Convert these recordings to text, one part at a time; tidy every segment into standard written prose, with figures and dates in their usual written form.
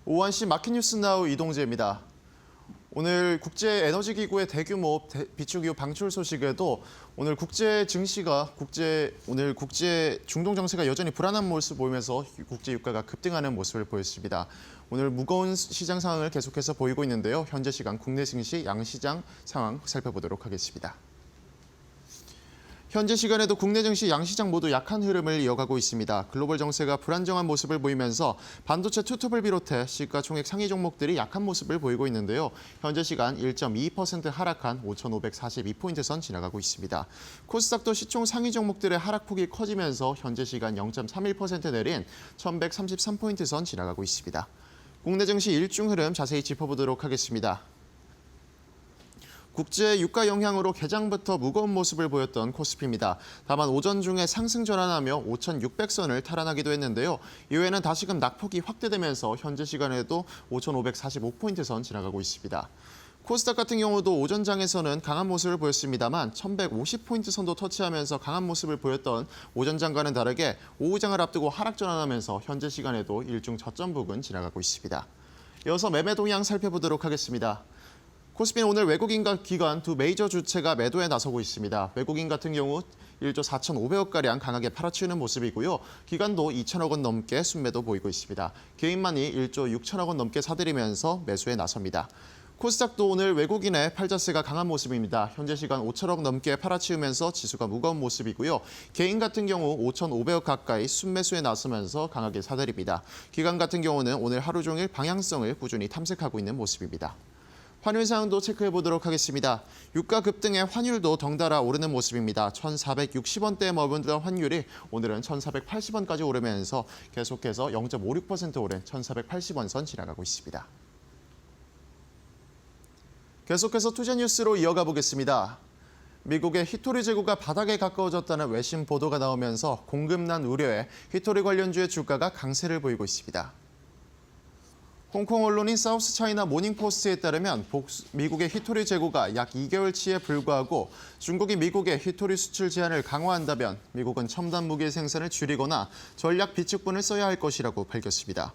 오한시 마켓뉴스나우 이동재입니다. 오늘 국제에너지기구의 대규모 비축유 방출 소식에도 오늘 국제 중동 정세가 여전히 불안한 모습을 보이면서 국제 유가가 급등하는 모습을 보였습니다. 오늘 무거운 시장 상황을 계속해서 보이고 있는데요. 현재 시간 국내 증시 양시장 상황 살펴보도록 하겠습니다. 현재 시간에도 국내 증시 양시장 모두 약한 흐름을 이어가고 있습니다. 글로벌 정세가 불안정한 모습을 보이면서 반도체 투톱을 비롯해 시가총액 상위 종목들이 약한 모습을 보이고 있는데요. 현재 시간 1.2% 하락한 5,542포인트 선 지나가고 있습니다. 코스닥도 시총 상위 종목들의 하락폭이 커지면서 현재 시간 0.31% 내린 1,133포인트 선 지나가고 있습니다. 국내 증시 일중 흐름 자세히 짚어보도록 하겠습니다. 국제 유가 영향으로 개장부터 무거운 모습을 보였던 코스피입니다. 다만 오전 중에 상승 전환하며 5,600선을 탈환하기도 했는데요. 이후에는 다시금 낙폭이 확대되면서 현재 시간에도 5,545포인트 선 지나가고 있습니다. 코스닥 같은 경우도 오전장에서는 강한 모습을 보였습니다만 1,150포인트 선도 터치하면서 강한 모습을 보였던 오전장과는 다르게 오후장을 앞두고 하락 전환하면서 현재 시간에도 일중 저점 부근 지나가고 있습니다. 이어서 매매 동향 살펴보도록 하겠습니다. 코스피는 오늘 외국인과 기관 두 메이저 주체가 매도에 나서고 있습니다. 외국인 같은 경우 1조 4,500억가량 강하게 팔아치우는 모습이고요. 기관도 2천억 원 넘게 순매도 보이고 있습니다. 개인만이 1조 6천억 원 넘게 사들이면서 매수에 나섭니다. 코스닥도 오늘 외국인의 팔자세가 강한 모습입니다. 현재 시간 5천억 넘게 팔아치우면서 지수가 무거운 모습이고요. 개인 같은 경우 5,500억 가까이 순매수에 나서면서 강하게 사들입니다. 기관 같은 경우는 오늘 하루 종일 방향성을 꾸준히 탐색하고 있는 모습입니다. 환율 상황도 체크해 보도록 하겠습니다. 유가 급등에 환율도 덩달아 오르는 모습입니다. 1,460원대에 머무르던 환율이 오늘은 1,480원까지 오르면서 계속해서 0.56% 오른 1,480원 선 지나가고 있습니다. 계속해서 투자 뉴스로 이어가 보겠습니다. 미국의 히토리 재고가 바닥에 가까워졌다는 외신 보도가 나오면서 공급난 우려에 히토리 관련주의 주가가 강세를 보이고 있습니다. 홍콩 언론인 사우스 차이나 모닝포스트에 따르면 미국의 히토리 재고가 약 2개월치에 불과하고 중국이 미국의 히토리 수출 제한을 강화한다면 미국은 첨단 무기 생산을 줄이거나 전략 비축분을 써야 할 것이라고 밝혔습니다.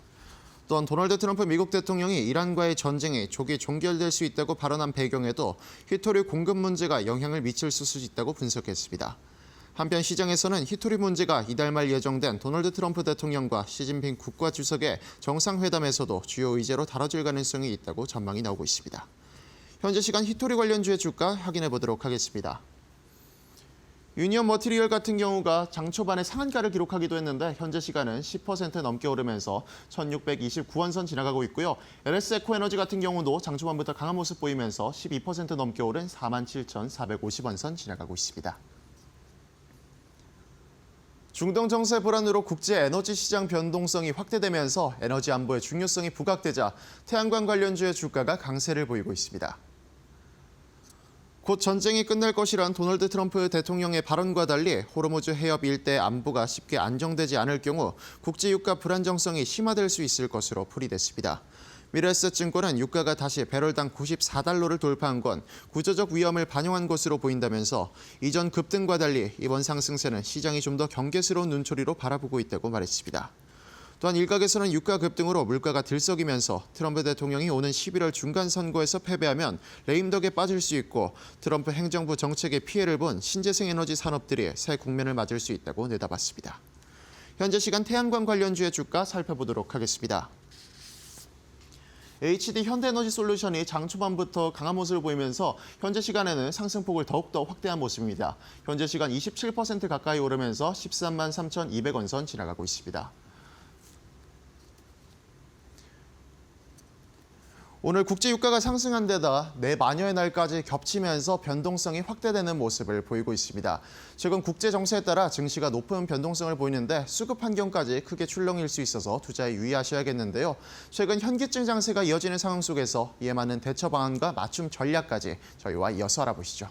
또한 도널드 트럼프 미국 대통령이 이란과의 전쟁이 조기 종결될 수 있다고 발언한 배경에도 히토리 공급 문제가 영향을 미칠 수 있다고 분석했습니다. 한편 시장에서는 히토리 문제가 이달 말 예정된 도널드 트럼프 대통령과 시진핑 국가주석의 정상회담에서도 주요 의제로 다뤄질 가능성이 있다고 전망이 나오고 있습니다. 현재 시간 히토리 관련주의 주가 확인해 보도록 하겠습니다. 유니온 머티리얼 같은 경우가 장 초반에 상한가를 기록하기도 했는데 현재 시간은 10% 넘게 오르면서 1,629원 선 지나가고 있고요. LS 에코에너지 같은 경우도 장 초반부터 강한 모습 보이면서 12% 넘게 오른 47,450원 선 지나가고 있습니다. 중동 정세 불안으로 국제 에너지 시장 변동성이 확대되면서 에너지 안보의 중요성이 부각되자 태양광 관련주의 주가가 강세를 보이고 있습니다. 곧 전쟁이 끝날 것이란 도널드 트럼프 대통령의 발언과 달리 호르무즈 해협 일대 안보가 쉽게 안정되지 않을 경우 국제 유가 불안정성이 심화될 수 있을 것으로 풀이됐습니다. 미래에셋증권은 유가가 다시 배럴당 94달러를 돌파한 건 구조적 위험을 반영한 것으로 보인다면서 이전 급등과 달리 이번 상승세는 시장이 좀 더 경계스러운 눈초리로 바라보고 있다고 말했습니다. 또한 일각에서는 유가 급등으로 물가가 들썩이면서 트럼프 대통령이 오는 11월 중간 선거에서 패배하면 레임덕에 빠질 수 있고 트럼프 행정부 정책의 피해를 본 신재생 에너지 산업들이 새 국면을 맞을 수 있다고 내다봤습니다. 현재 시간 태양광 관련주의 주가 살펴보도록 하겠습니다. HD 현대에너지솔루션이 장 초반부터 강한 모습을 보이면서 현재 시간에는 상승폭을 더욱더 확대한 모습입니다. 현재 시간 27% 가까이 오르면서 13만 3,200원 선 지나가고 있습니다. 오늘 국제 유가가 상승한 데다 내마녀의 날까지 겹치면서 변동성이 확대되는 모습을 보이고 있습니다. 최근 국제 정세에 따라 증시가 높은 변동성을 보이는데 수급 환경까지 크게 출렁일 수 있어서 투자에 유의하셔야겠는데요. 최근 현기증 장세가 이어지는 상황 속에서 이에 맞는 대처 방안과 맞춤 전략까지 저희와 이어서 알아보시죠.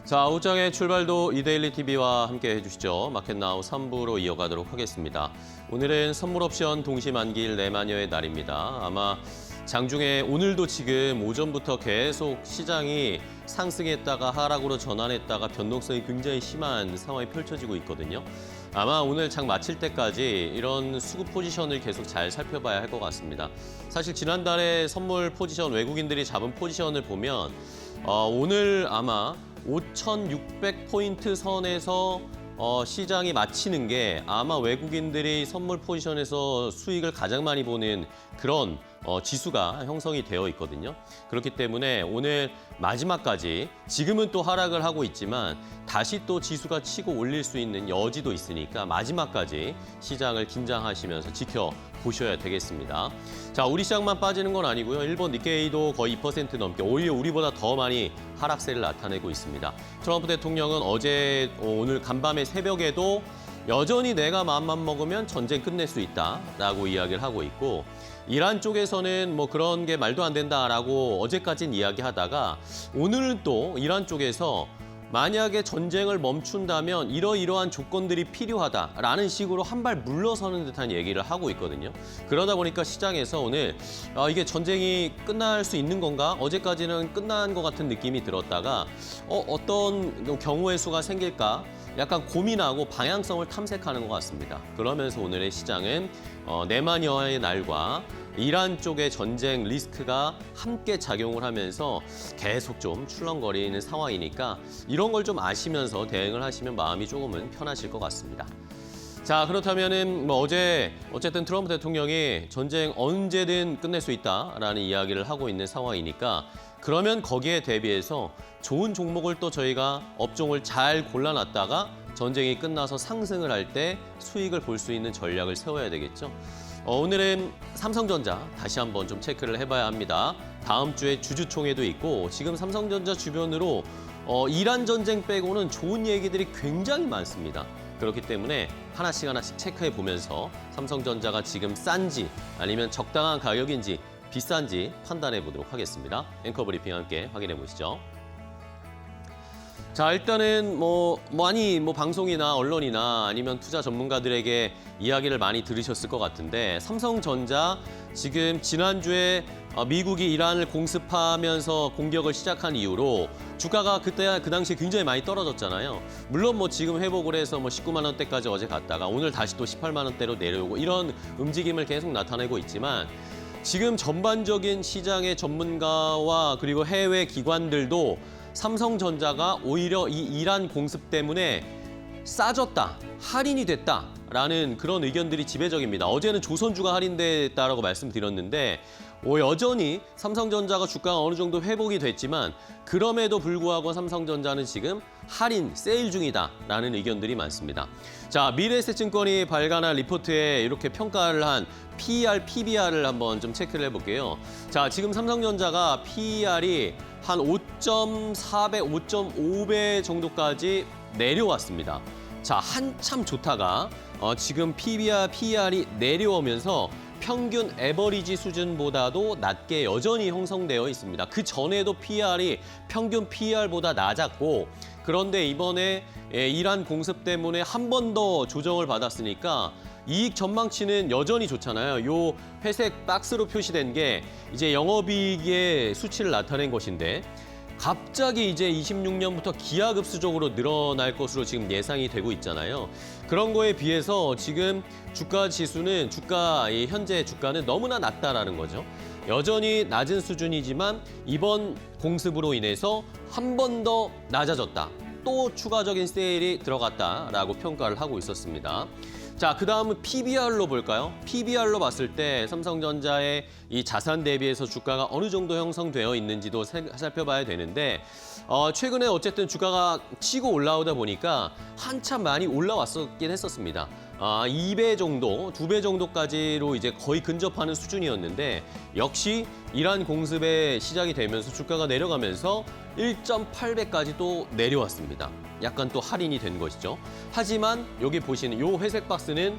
자, 오후장의 출발도 이데일리 TV와 함께 해주시죠. 마켓나우 3부로 이어가도록 하겠습니다. 오늘은 선물 옵션 동시 만기일 내마녀의 날입니다. 아마 장중에 오늘도 지금 오전부터 계속 시장이 상승했다가 하락으로 전환했다가 변동성이 굉장히 심한 상황이 펼쳐지고 있거든요. 아마 오늘 장 마칠 때까지 이런 수급 포지션을 계속 잘 살펴봐야 할 것 같습니다. 사실 지난달에 선물 포지션, 외국인들이 잡은 포지션을 보면 오늘 아마 5,600포인트 선에서 시장이 마치는 게 아마 외국인들이 선물 포지션에서 수익을 가장 많이 보는 그런 지수가 형성이 되어 있거든요. 그렇기 때문에 오늘 마지막까지 지금은 또 하락을 하고 있지만 다시 또 지수가 치고 올릴 수 있는 여지도 있으니까 마지막까지 시장을 긴장하시면서 지켜보셔야 되겠습니다. 자, 우리 시장만 빠지는 건 아니고요. 일본 니케이도 거의 2% 넘게 오히려 우리보다 더 많이 하락세를 나타내고 있습니다. 트럼프 대통령은 어제 오늘 간밤에 새벽에도 여전히 내가 마음만 먹으면 전쟁 끝낼 수 있다라고 이야기를 하고 있고 이란 쪽에서는 뭐 그런 게 말도 안 된다라고 어제까지는 이야기하다가 오늘은 또 이란 쪽에서 만약에 전쟁을 멈춘다면 이러이러한 조건들이 필요하다라는 식으로 한 발 물러서는 듯한 얘기를 하고 있거든요. 그러다 보니까 시장에서 오늘 이게 전쟁이 끝날 수 있는 건가? 어제까지는 끝난 것 같은 느낌이 들었다가 어떤 경우의 수가 생길까? 약간 고민하고 방향성을 탐색하는 것 같습니다. 그러면서 오늘의 시장은 내마녀의 날과 이란 쪽의 전쟁 리스크가 함께 작용을 하면서 계속 좀 출렁거리는 상황이니까 이런 걸 좀 아시면서 대응을 하시면 마음이 조금은 편하실 것 같습니다. 자, 그렇다면은 어쨌든 트럼프 대통령이 전쟁 언제든 끝낼 수 있다라는 이야기를 하고 있는 상황이니까 그러면 거기에 대비해서 좋은 종목을 또 저희가 업종을 잘 골라놨다가 전쟁이 끝나서 상승을 할 때 수익을 볼 수 있는 전략을 세워야 되겠죠. 오늘은 삼성전자 다시 한번 좀 체크를 해봐야 합니다. 다음 주에 주주총회도 있고 지금 삼성전자 주변으로 이란 전쟁 빼고는 좋은 얘기들이 굉장히 많습니다. 그렇기 때문에 하나씩 체크해 보면서 삼성전자가 지금 싼지 아니면 적당한 가격인지 비싼지 판단해 보도록 하겠습니다. 앵커 브리핑 함께 확인해 보시죠. 자, 일단은 많이 방송이나 언론이나 아니면 투자 전문가들에게 이야기를 많이 들으셨을 것 같은데 삼성전자 지금 지난주에 미국이 이란을 공습하면서 공격을 시작한 이후로 주가가 그 당시에 굉장히 많이 떨어졌잖아요. 물론 지금 회복을 해서 19만 원대까지 어제 갔다가 오늘 다시 또 18만 원대로 내려오고 이런 움직임을 계속 나타내고 있지만 지금 전반적인 시장의 전문가와 그리고 해외 기관들도 삼성전자가 오히려 이 이란 공습 때문에 싸졌다, 할인이 됐다라는 그런 의견들이 지배적입니다. 어제는 조선주가 할인됐다라고 말씀드렸는데 여전히 삼성전자가 주가가 어느 정도 회복이 됐지만 그럼에도 불구하고 삼성전자는 지금 할인, 세일 중이다라는 의견들이 많습니다. 자, 미래에셋증권이 발간한 리포트에 이렇게 평가를 한 PER, PBR을 한번 좀 체크를 해볼게요. 자, 지금 삼성전자가 PER이 한 5.4배, 5.5배 정도까지 내려왔습니다. 자, 한참 좋다가 지금 PER이 내려오면서 평균 에버리지 수준보다도 낮게 여전히 형성되어 있습니다. 그 전에도 PER이 평균 PER보다 낮았고 그런데 이번에 이란 공습 때문에 한 번 더 조정을 받았으니까 이익 전망치는 여전히 좋잖아요. 요 회색 박스로 표시된 게 이제 영업이익의 수치를 나타낸 것인데 갑자기 이제 26년부터 기하급수적으로 늘어날 것으로 지금 예상이 되고 있잖아요. 그런 거에 비해서 지금 주가 지수는 현재 주가는 너무나 낮다라는 거죠. 여전히 낮은 수준이지만 이번 공습으로 인해서 한 번 더 낮아졌다. 또 추가적인 세일이 들어갔다라고 평가를 하고 있었습니다. 자, 그 다음은 PBR로 볼까요? PBR로 봤을 때 삼성전자의 이 자산 대비해서 주가가 어느 정도 형성되어 있는지도 살펴봐야 되는데 최근에 어쨌든 주가가 치고 올라오다 보니까 한참 많이 올라왔었긴 했었습니다. 2배 정도, 2배 정도까지로 이제 거의 근접하는 수준이었는데 역시 이란 공습에 시작이 되면서 주가가 내려가면서 1.8배까지 또 내려왔습니다. 약간 또 할인이 된 것이죠. 하지만 여기 보시는 이 회색 박스는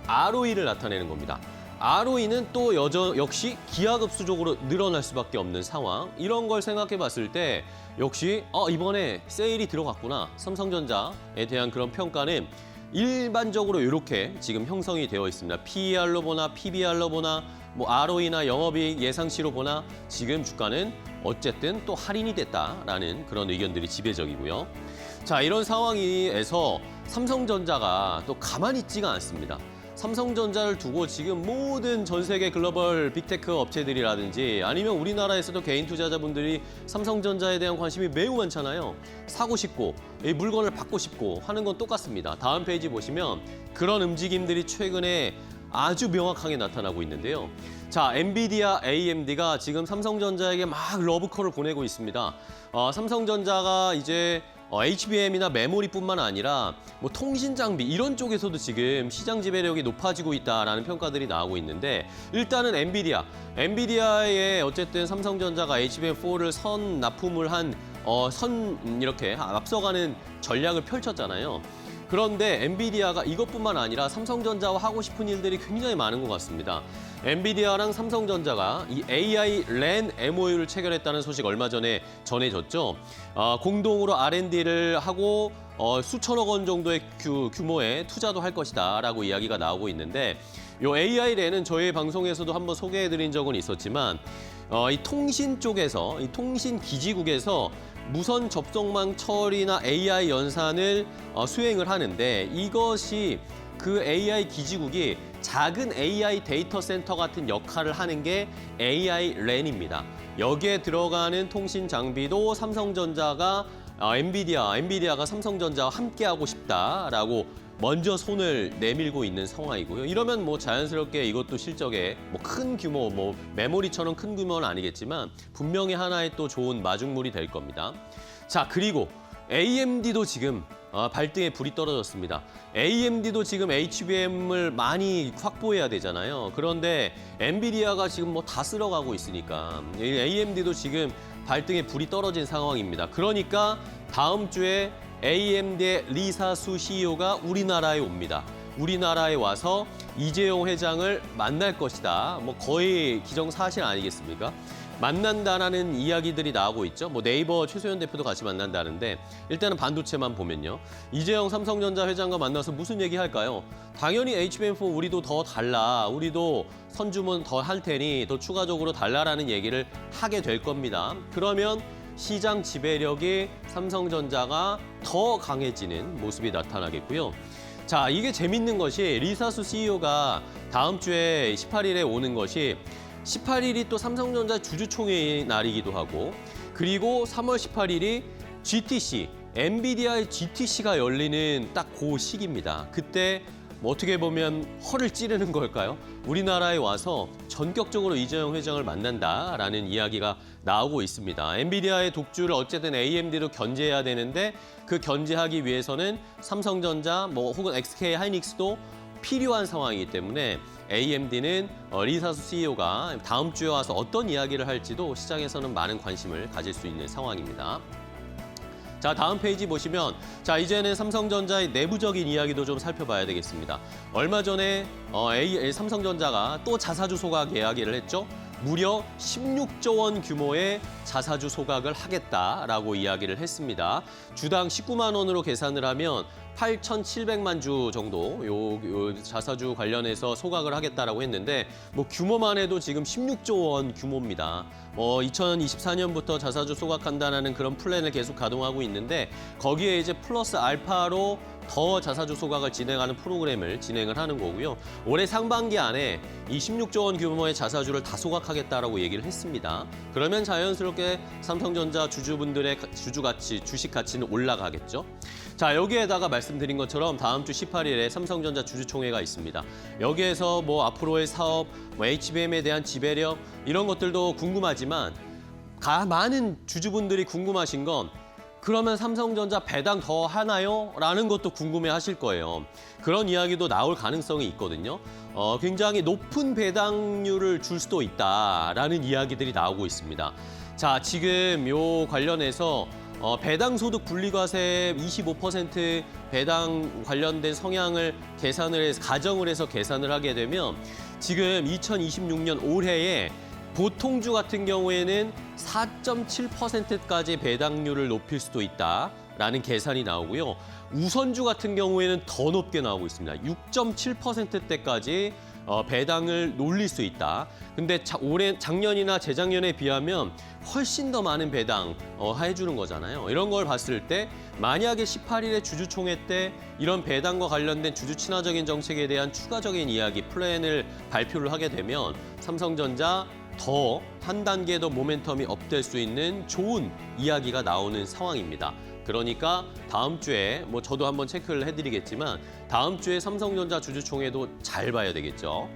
ROE를 나타내는 겁니다. ROE는 또 역시 기하급수적으로 늘어날 수밖에 없는 상황. 이런 걸 생각해 봤을 때 역시 이번에 세일이 들어갔구나. 삼성전자에 대한 그런 평가는 일반적으로 이렇게 지금 형성이 되어 있습니다. PER로 보나 PBR로 보나 뭐 ROE나 영업이익 예상치로 보나 지금 주가는 어쨌든 또 할인이 됐다라는 그런 의견들이 지배적이고요. 자, 이런 상황에서 삼성전자가 또 가만히 있지가 않습니다. 삼성전자를 두고 지금 모든 전 세계 글로벌 빅테크 업체들이라든지 아니면 우리나라에서도 개인 투자자분들이 삼성전자에 대한 관심이 매우 많잖아요. 사고 싶고 이 물건을 받고 싶고 하는 건 똑같습니다. 다음 페이지 보시면 그런 움직임들이 최근에 아주 명확하게 나타나고 있는데요. 자, 엔비디아, AMD가 지금 삼성전자에게 막 러브콜을 보내고 있습니다. 삼성전자가 이제 HBM이나 메모리뿐만 아니라 뭐 통신 장비 이런 쪽에서도 지금 시장 지배력이 높아지고 있다라는 평가들이 나오고 있는데 일단은 엔비디아의 어쨌든 삼성전자가 HBM4를 선 납품을 한 이렇게 앞서가는 전략을 펼쳤잖아요. 그런데 엔비디아가 이것뿐만 아니라 삼성전자와 하고 싶은 일들이 굉장히 많은 것 같습니다. 엔비디아랑 삼성전자가 이 AI 랜 MOU를 체결했다는 소식 얼마 전에 전해졌죠. 공동으로 R&D를 하고 수천억 원 정도의 규모의 투자도 할 것이다라고 이야기가 나오고 있는데 이 AI 랜은 저희 방송에서도 한번 소개해드린 적은 있었지만 이 통신 쪽에서 이 통신 기지국에서 무선 접속망 처리나 AI 연산을 수행을 하는데 이것이 그 AI 기지국이 작은 AI 데이터 센터 같은 역할을 하는 게 AI 랜입니다. 여기에 들어가는 통신 장비도 삼성전자가 엔비디아가 삼성전자와 함께하고 싶다라고 먼저 손을 내밀고 있는 상황이고요. 이러면 뭐 자연스럽게 이것도 실적에 뭐 큰 규모, 뭐 메모리처럼 큰 규모는 아니겠지만 분명히 하나의 또 좋은 마중물이 될 겁니다. 자, 그리고 AMD도 지금 발등에 불이 떨어졌습니다. AMD도 지금 HBM을 많이 확보해야 되잖아요. 그런데 엔비디아가 지금 뭐 다 쓸어가고 있으니까 AMD도 지금 발등에 불이 떨어진 상황입니다. 그러니까 다음 주에 AMD의 리사수 CEO가 우리나라에 옵니다. 우리나라에 와서 이재용 회장을 만날 것이다. 뭐 거의 기정사실 아니겠습니까? 만난다라는 이야기들이 나오고 있죠. 뭐 네이버 최소연 대표도 같이 만난다는데 일단은 반도체만 보면요. 이재용 삼성전자 회장과 만나서 무슨 얘기 할까요? 당연히 HBM4 우리도 더 달라. 우리도 선주문 더 할 테니 더 추가적으로 달라라는 얘기를 하게 될 겁니다. 그러면 시장 지배력이 삼성전자가 더 강해지는 모습이 나타나겠고요. 자, 이게 재밌는 것이 리사수 CEO가 다음 주에 18일에 오는 것이 18일이 또 삼성전자 주주총회 날이기도 하고 그리고 3월 18일이 GTC, 엔비디아의 GTC가 열리는 딱 그 시기입니다. 그때 뭐 어떻게 보면 허를 찌르는 걸까요? 우리나라에 와서 전격적으로 이재용 회장을 만난다라는 이야기가 나오고 있습니다. 엔비디아의 독주를 어쨌든 AMD로 견제해야 되는데 그 견제하기 위해서는 삼성전자 뭐 혹은 SK 하이닉스도 필요한 상황이기 때문에 AMD는 리사수 CEO가 다음 주에 와서 어떤 이야기를 할지도 시장에서는 많은 관심을 가질 수 있는 상황입니다. 자, 다음 페이지 보시면 자, 이제는 삼성전자의 내부적인 이야기도 좀 살펴봐야 되겠습니다. 얼마 전에 삼성전자가 또 자사주 소각 이야기를 했죠. 무려 16조 원 규모의 자사주 소각을 하겠다라고 이야기를 했습니다. 주당 19만 원으로 계산을 하면 8,700만 주 정도 요 자사주 관련해서 소각을 하겠다라고 했는데 뭐 규모만 해도 지금 16조 원 규모입니다. 2024년부터 자사주 소각한다는 그런 플랜을 계속 가동하고 있는데 거기에 이제 플러스 알파로 더 자사주 소각을 진행하는 프로그램을 진행을 하는 거고요. 올해 상반기 안에 이 16조 원 규모의 자사주를 다 소각하겠다라고 얘기를 했습니다. 그러면 자연스럽게 삼성전자 주주분들의 주식 가치는 올라가겠죠. 자, 여기에다가 말씀드린 것처럼 다음 주 18일에 삼성전자 주주총회가 있습니다. 여기에서 뭐 앞으로의 사업, 뭐 HBM에 대한 지배력 이런 것들도 궁금하지만 많은 주주분들이 궁금하신 건 그러면 삼성전자 배당 더 하나요? 라는 것도 궁금해하실 거예요. 그런 이야기도 나올 가능성이 있거든요. 굉장히 높은 배당률을 줄 수도 있다라는 이야기들이 나오고 있습니다. 자, 지금 요 관련해서 배당 소득 분리과세 25% 배당 관련된 성향을 계산을 해서 가정을 해서 계산을 하게 되면 지금 2026년 올해에 보통주 같은 경우에는 4.7%까지 배당률을 높일 수도 있다라는 계산이 나오고요. 우선주 같은 경우에는 더 높게 나오고 있습니다. 6.7%대까지 배당을 놀릴 수 있다. 근데 올해 작년이나 재작년에 비하면 훨씬 더 많은 배당 해주는 거잖아요. 이런 걸 봤을 때 만약에 18일에 주주총회 때 이런 배당과 관련된 주주 친화적인 정책에 대한 추가적인 이야기 플랜을 발표를 하게 되면 삼성전자 더 한 단계 더 모멘텀이 업될 수 있는 좋은 이야기가 나오는 상황입니다. 그러니까 다음 주에 저도 한번 체크를 해드리겠지만 다음 주에 삼성전자 주주총회도 잘 봐야 되겠죠.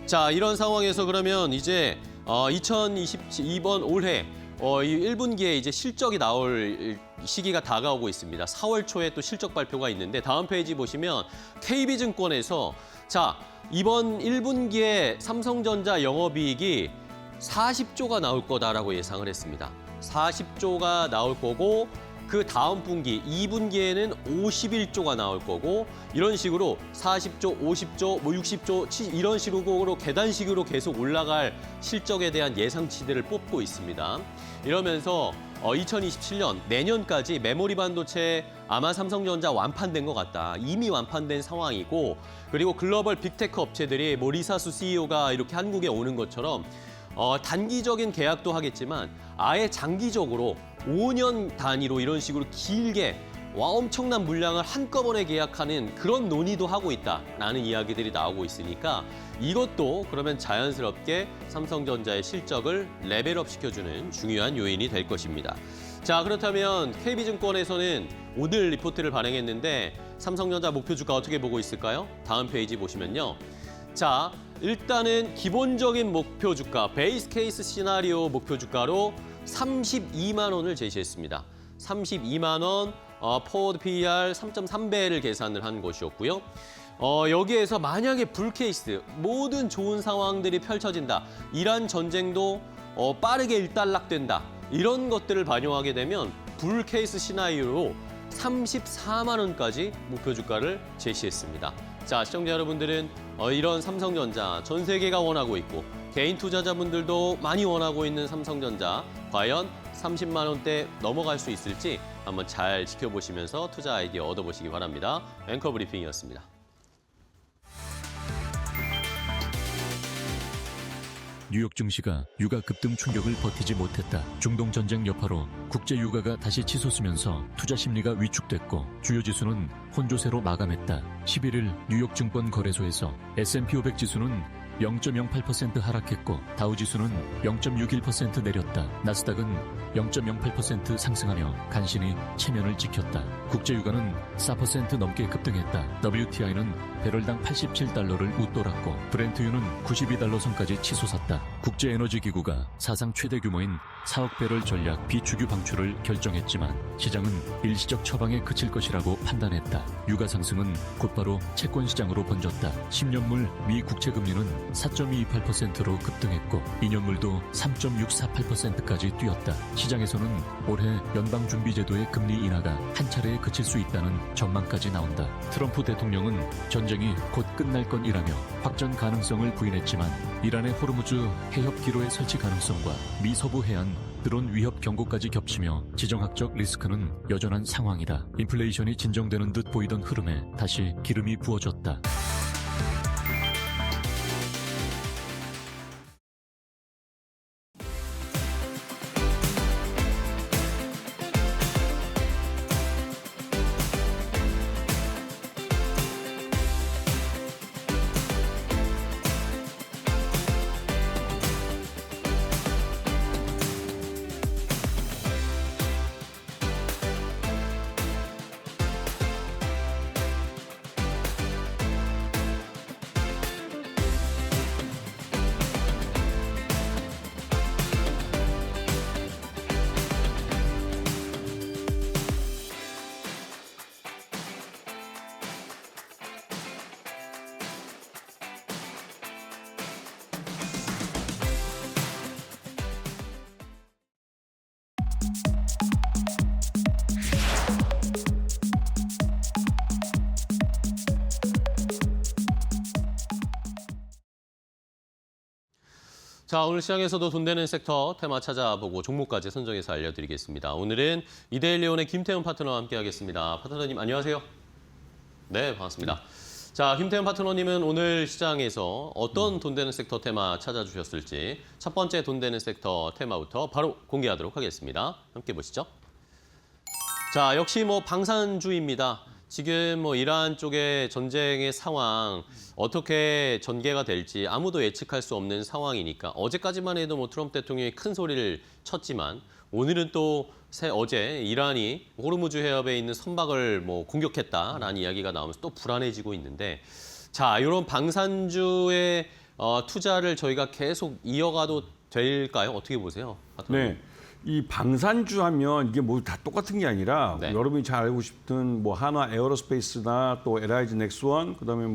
자, 이런 상황에서 그러면 이제 2022번 올해 이 1분기에 이제 실적이 나올 시기가 다가오고 있습니다. 4월 초에 또 실적 발표가 있는데 다음 페이지 보시면 KB증권에서 자, 이번 1분기에 삼성전자 영업이익이 40조가 나올 거다라고 예상을 했습니다. 40조가 나올 거고 그 다음 분기 2분기에는 51조가 나올 거고 이런 식으로 40조, 50조, 60조, 70 이런 식으로 계단식으로 계속 올라갈 실적에 대한 예상치들을 뽑고 있습니다. 이러면서 2027년 내년까지 메모리 반도체 아마 삼성전자 완판된 것 같다. 이미 완판된 상황이고 그리고 글로벌 빅테크 업체들이 리사수 CEO가 이렇게 한국에 오는 것처럼 단기적인 계약도 하겠지만 아예 장기적으로 5년 단위로 이런 식으로 길게 엄청난 물량을 한꺼번에 계약하는 그런 논의도 하고 있다라는 이야기들이 나오고 있으니까 이것도 그러면 자연스럽게 삼성전자의 실적을 레벨업 시켜주는 중요한 요인이 될 것입니다. 자, 그렇다면 KB증권에서는 오늘 리포트를 발행했는데 삼성전자 목표 주가 어떻게 보고 있을까요? 다음 페이지 보시면요. 자, 일단은 기본적인 목표 주가, 베이스 케이스 시나리오 목표 주가로 32만 원을 제시했습니다. 32만 원, 포워드 PER 3.3배를 계산을 한 것이었고요. 여기에서 만약에 불케이스, 모든 좋은 상황들이 펼쳐진다. 이란 전쟁도 빠르게 일단락된다. 이런 것들을 반영하게 되면 불케이스 시나리오로 34만 원까지 목표 주가를 제시했습니다. 자, 시청자 여러분들은 이런 삼성전자 전 세계가 원하고 있고 개인 투자자분들도 많이 원하고 있는 삼성전자 과연 30만 원대 넘어갈 수 있을지 한번 잘 지켜보시면서 투자 아이디어 얻어보시기 바랍니다. 앵커 브리핑이었습니다. 뉴욕 증시가 유가 급등 충격을 버티지 못했다. 중동 전쟁 여파로 국제 유가가 다시 치솟으면서 투자 심리가 위축됐고 주요 지수는 혼조세로 마감했다. 11일 뉴욕 증권 거래소에서 S&P 500 지수는 0.08% 하락했고 다우 지수는 0.61% 내렸다. 나스닥은 0.08% 상승하며 간신히 체면을 지켰다. 국제 유가는 4% 넘게 급등했다. WTI는 배럴당 87달러를 웃돌았고 브렌트유는 92달러 선까지 치솟았다. 국제에너지기구가 사상 최대 규모인 4억 배럴 전략 비축유 방출을 결정했지만 시장은 일시적 처방에 그칠 것이라고 판단했다. 유가 상승은 곧바로 채권 시장으로 번졌다. 10년물 미 국채금리는 4.228%로 급등했고 2년물도 3.648%까지 뛰었다. 시장에서는 올해 연방준비제도의 금리 인하가 한 차례에 그칠 수 있다는 전망까지 나온다. 트럼프 대통령은 전쟁이 곧 끝날 것이라며 확전 가능성을 부인했지만 이란의 호르무즈 해협 기로의 설치 가능성과 미 서부 해안 드론 위협 경고까지 겹치며 지정학적 리스크는 여전한 상황이다. 인플레이션이 진정되는 듯 보이던 흐름에 다시 기름이 부어졌다. 자, 오늘 시장에서도 돈 되는 섹터 테마 찾아보고 종목까지 선정해서 알려드리겠습니다. 오늘은 이데일리온의 김태훈 파트너와 함께하겠습니다. 파트너님 안녕하세요. 네, 반갑습니다. 자, 김태훈 파트너님은 오늘 시장에서 어떤 돈 되는 섹터 테마 찾아주셨을지 첫 번째 돈 되는 섹터 테마부터 바로 공개하도록 하겠습니다. 함께 보시죠. 자, 역시 방산주입니다. 지금 이란 쪽의 전쟁의 상황 어떻게 전개가 될지 아무도 예측할 수 없는 상황이니까 어제까지만 해도 트럼프 대통령이 큰 소리를 쳤지만 오늘은 또 어제 이란이 호르무즈 해협에 있는 선박을 공격했다라는 이야기가 나오면서 또 불안해지고 있는데 자, 이런 방산주의 투자를 저희가 계속 이어가도 될까요? 어떻게 보세요? 네. 이 방산주 하면 이게 다 똑같은 게 아니라 네. 여러분이 잘 알고 싶은 한화 에어로스페이스나 또 LIG 넥스원 그다음에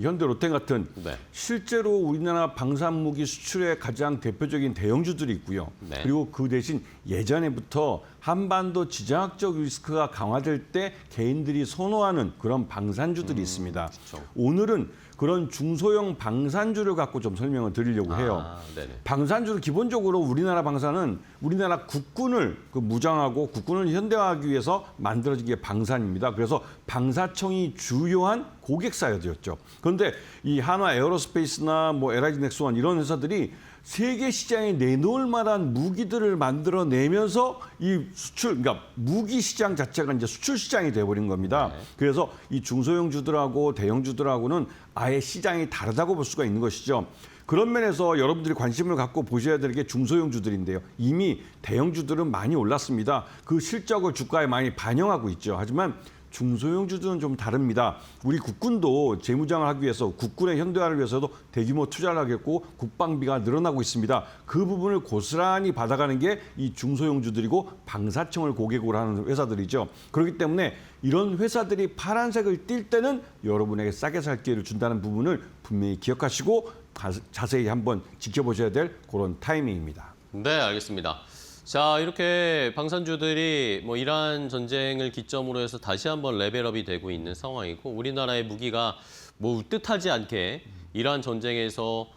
현대 롯데 같은 네. 실제로 우리나라 방산무기 수출의 가장 대표적인 대형주들이 있고요. 네. 그리고 그 대신 예전에부터 한반도 지정학적 리스크가 강화될 때 개인들이 선호하는 그런 방산주들이 있습니다. 그렇죠. 오늘은 그런 중소형 방산주를 갖고 좀 설명을 드리려고 해요. 네네. 방산주는 기본적으로 우리나라 방산은 우리나라 국군을 무장하고 국군을 현대화하기 위해서 만들어진 게 방산입니다. 그래서 방사청이 주요한 고객사였죠. 그런데 이 한화 에어로스페이스나 LIG 넥스원 이런 회사들이 세계 시장에 내놓을 만한 무기들을 만들어내면서 이 수출, 그러니까 무기 시장 자체가 이제 수출 시장이 돼버린 겁니다. 네. 그래서 이 중소형주들하고 대형주들하고는 아예 시장이 다르다고 볼 수가 있는 것이죠. 그런 면에서 여러분들이 관심을 갖고 보셔야 될 게 중소형주들인데요. 이미 대형주들은 많이 올랐습니다. 그 실적을 주가에 많이 반영하고 있죠. 하지만 중소형주들은 좀 다릅니다. 우리 국군도 재무장을 하기 위해서 국군의 현대화를 위해서도 대규모 투자를 하겠고 국방비가 늘어나고 있습니다. 그 부분을 고스란히 받아가는 게 이 중소형주들이고 방사청을 고객으로 하는 회사들이죠. 그렇기 때문에 이런 회사들이 파란색을 띌 때는 여러분에게 싸게 살 기회를 준다는 부분을 분명히 기억하시고 자세히 한번 지켜보셔야 될 그런 타이밍입니다. 네, 알겠습니다. 자, 이렇게 방산주들이 이란 전쟁을 기점으로 해서 다시 한번 레벨업이 되고 있는 상황이고 우리나라의 무기가 뜻하지 않게 이란 전쟁에서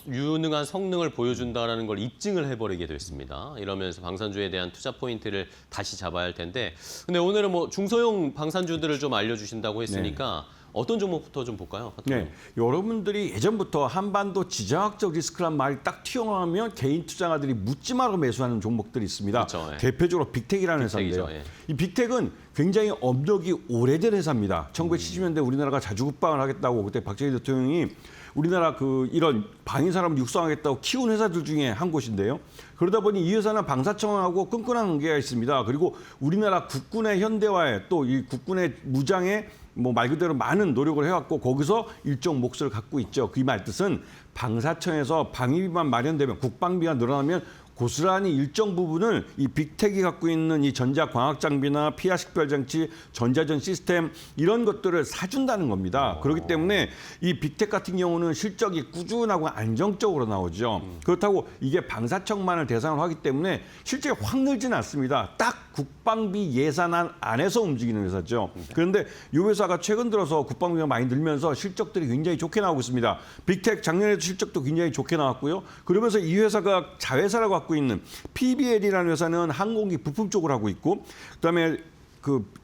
유능한 성능을 보여준다라는 걸 입증을 해버리게 됐습니다. 이러면서 방산주에 대한 투자 포인트를 다시 잡아야 할 텐데 근데 오늘은 중소형 방산주들을 좀 알려주신다고 했으니까 어떤 종목부터 좀 볼까요? 네, 여러분들이 예전부터 한반도 지정학적 리스크란 말이 딱 튀어나오면 개인 투자가들이 묻지 말고 매수하는 종목들이 있습니다. 그렇죠, 예. 대표적으로 빅텍이라는 빅텍이죠, 회사인데요. 예. 이 빅텍은 굉장히 업력이 오래된 회사입니다. 1970년대 우리나라가 자주 국방을 하겠다고 그때 박정희 대통령이 우리나라 이런 방위 사람을 육성하겠다고 키운 회사들 중에 한 곳인데요. 그러다 보니 이 회사는 방사청하고 끈끈한 관계가 있습니다. 그리고 우리나라 국군의 현대화에 또 이 국군의 무장에 말 그대로 많은 노력을 해왔고 거기서 일정 몫을 갖고 있죠. 그 말 뜻은 방사청에서 방위비만 마련되면 국방비가 늘어나면 고스란히 일정 부분을 이 빅텍이 갖고 있는 이 전자광학 장비나 피하 식별 장치, 전자전 시스템 이런 것들을 사준다는 겁니다. 그렇기 때문에 이 빅텍 같은 경우는 실적이 꾸준하고 안정적으로 나오죠. 그렇다고 이게 방사청만을 대상으로 하기 때문에 실제 확 늘지는 않습니다. 딱 국방비 예산안 안에서 움직이는 회사죠. 그런데 이 회사가 최근 들어서 국방비가 많이 늘면서 실적들이 굉장히 좋게 나오고 있습니다. 빅텍 작년에도 실적도 굉장히 좋게 나왔고요. 그러면서 이 회사가 자회사라고 갖고 있는 PBL이라는 회사는 항공기 부품 쪽을 하고 있고 그다음에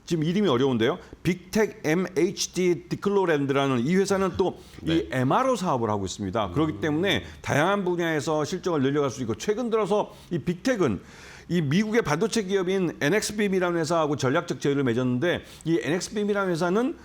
지금 이름이 어려운데요. 빅텍 MHD 디클로랜드라는 이 회사는 또 이 MRO 사업을 하고 있습니다. 그렇기 때문에 다양한 분야에서 실적을 늘려갈 수 있고 최근 들어서 이 빅텍은 이 미국의 반도체 기업인 NXBIM이라는 회사하고 전략적 제휴를 맺었는데 이 NXBIM이라는 회사는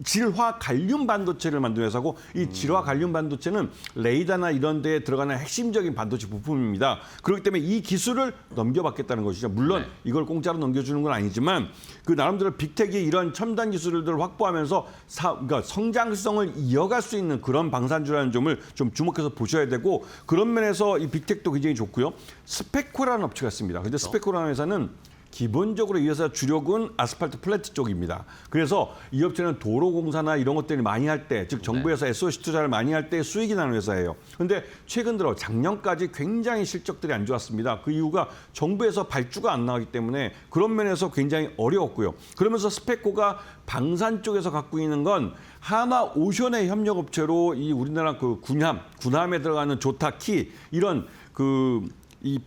질화 갈륨 반도체를 만드는 회사고 이 질화 갈륨 반도체는 레이더나 이런 데에 들어가는 핵심적인 반도체 부품입니다. 그렇기 때문에 이 기술을 넘겨받겠다는 것이죠. 물론 이걸 공짜로 넘겨주는 건 아니지만 나름대로 빅텍이 이런 첨단 기술들을 확보하면서 그러니까 성장성을 이어갈 수 있는 그런 방산주라는 점을 좀 주목해서 보셔야 되고 그런 면에서 이 빅텍도 굉장히 좋고요. 스페코라는 업체가 있습니다. 근데 스페코라는 회사는 기본적으로 이 회사 주력은 아스팔트 플랫 쪽입니다. 그래서 이 업체는 도로공사나 이런 것들을 많이 할 때, 즉 정부에서 SOC 투자를 많이 할 때 수익이 나는 회사예요. 그런데 최근 들어 작년까지 굉장히 실적들이 안 좋았습니다. 그 이유가 정부에서 발주가 안 나가기 때문에 그런 면에서 굉장히 어려웠고요. 그러면서 스페코가 방산 쪽에서 갖고 있는 건 하나 오션의 협력업체로 이 우리나라 그 군함에 들어가는 조타키 이런 이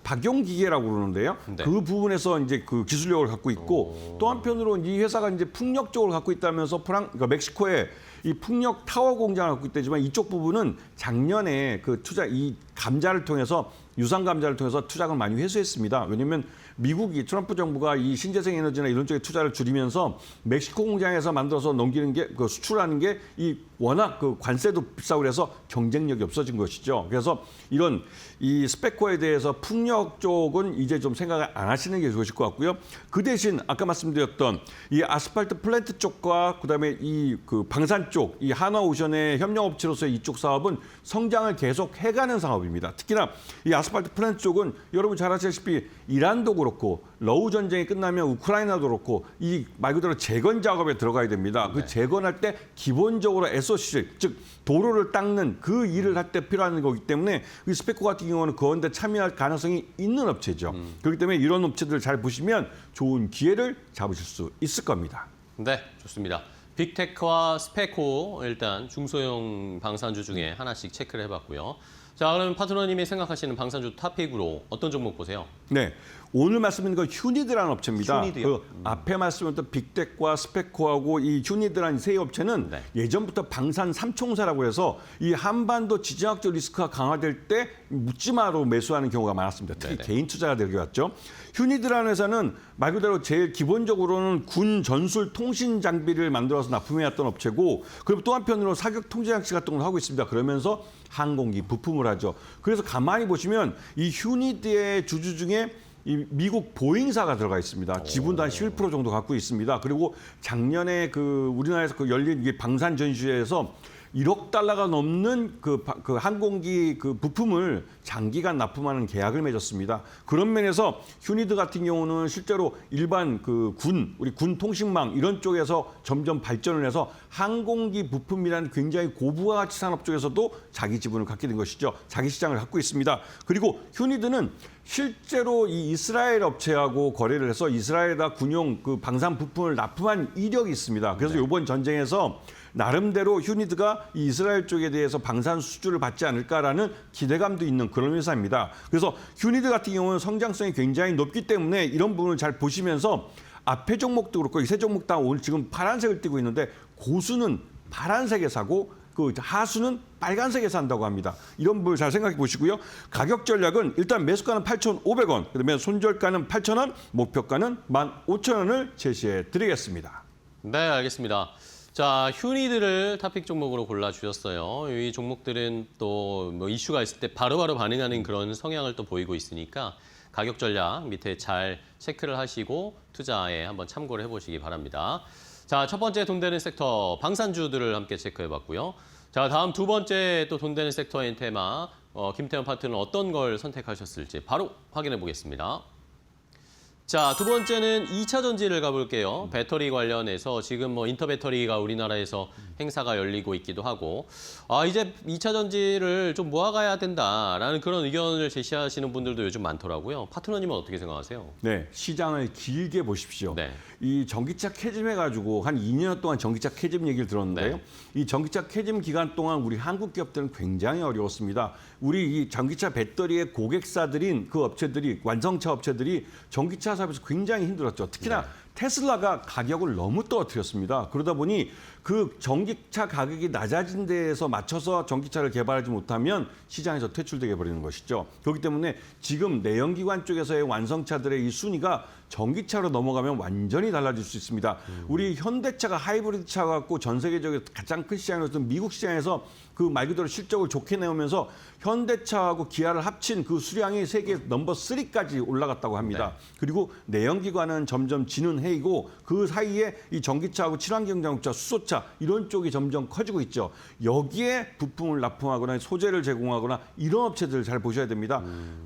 박용 기계라고 그러는데요. 네. 그 부분에서 이제 그 기술력을 갖고 있고 또 한편으로 이 회사가 이제 풍력 쪽을 갖고 있다면서 그러니까 멕시코에 이 풍력 타워 공장을 갖고 있다지만 이쪽 부분은 작년에 그 이 감자를 통해서 유상 감자를 통해서 투자를 많이 회수했습니다. 왜냐하면 미국이 트럼프 정부가 이 신재생 에너지나 이런 쪽에 투자를 줄이면서 멕시코 공장에서 만들어서 넘기는 게 그 수출하는 게 이 워낙 그 관세도 비싸고 그래서 경쟁력이 없어진 것이죠. 그래서 이런 이 스페코에 대해서 풍력 쪽은 이제 좀 생각을 안 하시는 게 좋으실 것 같고요. 그 대신 아까 말씀드렸던 이 아스팔트 플랜트 쪽과 그다음에 이 그 방산 쪽, 이 하나오션의 협력업체로서의 이쪽 사업은 성장을 계속 해가는 사업입니다. 특히나 이 아스팔트 플랜트 쪽은 여러분 잘 아시다시피 이란도 그렇고 러우 전쟁이 끝나면 우크라이나도 그렇고 이 말 그대로 재건 작업에 들어가야 됩니다. 그 재건할 때 기본적으로 SOC, 즉 도로를 닦는 그 일을 할 때 필요한 거기 때문에 이 스페코 같은 경우는 그런데 참여할 가능성이 있는 업체죠. 그렇기 때문에 이런 업체들 잘 보시면 좋은 기회를 잡으실 수 있을 겁니다. 네, 좋습니다. 빅테크와 스페코 일단 중소형 방산주 중에 하나씩 체크를 해봤고요. 자, 그러면 파트너님이 생각하시는 방산주 탑픽으로 어떤 종목 보세요? 네, 오늘 말씀드린 건 휴니드라는 업체입니다. 휴니드요? 그 앞에 말씀드렸던 빅텍과 스페코하고 이 휴니드라는 세 업체는 네. 예전부터 방산 삼총사라고 해서 이 한반도 지정학적 리스크가 강화될 때 묻지마로 매수하는 경우가 많았습니다. 특히 네네. 개인 투자가 들어갔죠. 휴니드라는 회사는 말 그대로 제일 기본적으로는 군 전술 통신 장비를 만들어서 납품해왔던 업체고 그리고 또 한편으로 사격 통제 장치 같은 걸 하고 있습니다. 그러면서 항공기 부품을 하죠. 그래서 가만히 보시면 이 휴니드의 주주 중에 이 미국 보잉사가 들어가 있습니다. 지분도 한 11% 정도 갖고 있습니다. 그리고 작년에 그 우리나라에서 그 열린 이 방산 전시회에서 1억 달러가 넘는 그 항공기 그 부품을 장기간 납품하는 계약을 맺었습니다. 그런 면에서 휴니드 같은 경우는 실제로 일반 그 우리 군 통신망 이런 쪽에서 점점 발전을 해서 항공기 부품이라는 굉장히 고부가 가치 산업 쪽에서도 자기 지분을 갖게 된 것이죠. 자기 시장을 갖고 있습니다. 그리고 휴니드는 실제로 이 이스라엘 업체하고 거래를 해서 이스라엘에다 군용 그 방산 부품을 납품한 이력이 있습니다. 그래서 이번 전쟁에서 나름대로 휴니드가 이 이스라엘 쪽에 대해서 방산 수주를 받지 않을까라는 기대감도 있는 그런 회사입니다. 그래서 휴니드 같은 경우는 성장성이 굉장히 높기 때문에 이런 부분을 잘 보시면서 앞에 종목도 그렇고 이 세 종목 다 오늘 지금 파란색을 띠고 있는데 고수는 파란색에 사고 그 하수는 빨간색에 산다고 합니다. 이런 부분을 잘 생각해 보시고요. 가격 전략은 일단 매수가는 8,500원, 그다음에 손절가는 8,000원, 목표가는 15,000원을 제시해 드리겠습니다. 네, 알겠습니다. 자, 휴니드를 탑픽 종목으로 골라주셨어요. 이 종목들은 또 뭐 이슈가 있을 때 바로바로 반응하는 그런 성향을 또 보이고 있으니까 가격 전략 밑에 잘 체크를 하시고 투자에 한번 참고를 해보시기 바랍니다. 자, 첫 번째 돈 되는 섹터 방산주들을 함께 체크해봤고요. 자, 다음 두 번째 또 돈 되는 섹터인 테마 김태현 파트너는 어떤 걸 선택하셨을지 바로 확인해 보겠습니다. 자, 두 번째는 2차 전지를 가볼게요. 배터리 관련해서 지금 뭐 인터배터리가 우리나라에서 행사가 열리고 있기도 하고 이제 2차 전지를 좀 모아가야 된다라는 그런 의견을 제시하시는 분들도 요즘 많더라고요. 파트너님은 어떻게 생각하세요? 네, 시장을 길게 보십시오. 네. 이 전기차 캐즘해가지고 한 2년 동안 전기차 캐즘 얘기를 들었는데요. 네. 이 전기차 캐즘 기간 동안 우리 한국 기업들은 굉장히 어려웠습니다. 우리 이 전기차 배터리의 고객사들인 그 업체들이 완성차 업체들이 전기차 사업에서 굉장히 힘들었죠. 특히나 테슬라가 가격을 너무 떨어뜨렸습니다. 그러다 보니 그 전기차 가격이 낮아진 데에서 맞춰서 전기차를 개발하지 못하면 시장에서 퇴출되게 버리는 것이죠. 그렇기 때문에 지금 내연기관 쪽에서의 완성차들의 이 순위가 전기차로 넘어가면 완전히 달라질 수 있습니다. 우리 현대차가 하이브리드 차 갖고 전 세계적으로 가장 큰 시장이었던 미국 시장에서 그 말 그대로 실적을 좋게 내오면서 현대차하고 기아를 합친 그 수량이 세계 넘버 3까지 올라갔다고 합니다. 네. 그리고 내연기관은 점점 지는 해이고 그 사이에 이 전기차하고 친환경 자동차, 수소차 이런 쪽이 점점 커지고 있죠. 여기에 부품을 납품하거나 소재를 제공하거나 이런 업체들을 잘 보셔야 됩니다.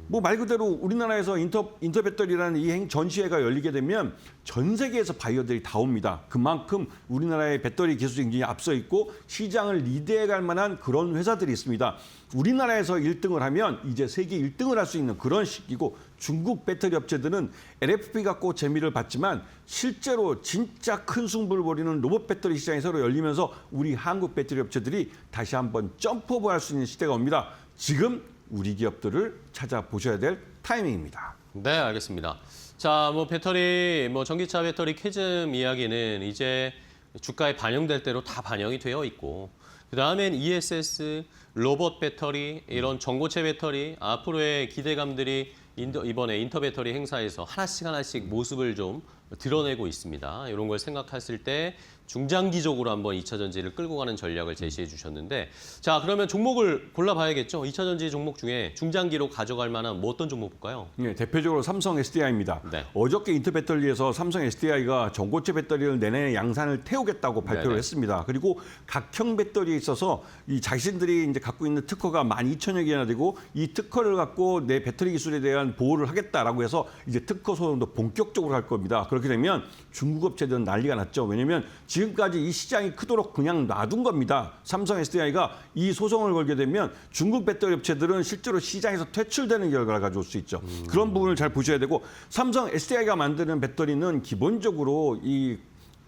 뭐 말 그대로 우리나라에서 인터배터리라는 이 전시회가 업체가 열리게 되면 전 세계에서 바이어들이 다 옵니다. 그만큼 우리나라의 배터리 기술이 굉장히 앞서 있고 시장을 리드해갈 만한 그런 회사들이 있습니다. 우리나라에서 1등을 하면 이제 세계 1등을 할 수 있는 그런 시기고 중국 배터리 업체들은 LFP 갖고 재미를 봤지만 실제로 진짜 큰 승부를 벌이는 로봇 배터리 시장이 새로 열리면서 우리 한국 배터리 업체들이 다시 한번 점프업할 수 있는 시대가 옵니다. 지금 우리 기업들을 찾아보셔야 될 타이밍입니다. 네, 알겠습니다. 자, 배터리, 전기차 배터리 캐즘 이야기는 이제 주가에 반영될 대로 다 반영이 되어 있고, 그 다음엔 ESS, 로봇 배터리, 이런 전고체 배터리, 앞으로의 기대감들이 이번에 인터배터리 행사에서 하나씩 모습을 좀 드러내고 있습니다. 이런 걸 생각했을 때 중장기적으로 한번 2차 전지를 끌고 가는 전략을 제시해 주셨는데, 자, 그러면 종목을 골라봐야겠죠. 2차 전지 종목 중에 중장기로 가져갈 만한 어떤 종목 볼까요? 네, 대표적으로 삼성 SDI입니다. 네. 어저께 인터배터리에서 삼성 SDI가 전고체 배터리를 내년에 양산을 태우겠다고 발표를 네네. 했습니다. 그리고 각형 배터리에 있어서 이 자신들이 이제 갖고 있는 특허가 12,000여 개나 되고 이 특허를 갖고 내 배터리 기술에 대한 보호를 하겠다라고 해서 이제 특허 소송도 본격적으로 할 겁니다. 그렇게 되면 중국 업체들은 난리가 났죠. 왜냐하면 지금까지 이 시장이 크도록 그냥 놔둔 겁니다. 삼성 SDI가 이 소송을 걸게 되면 중국 배터리 업체들은 실제로 시장에서 퇴출되는 결과를 가져올 수 있죠. 그런 부분을 잘 보셔야 되고 삼성 SDI가 만드는 배터리는 기본적으로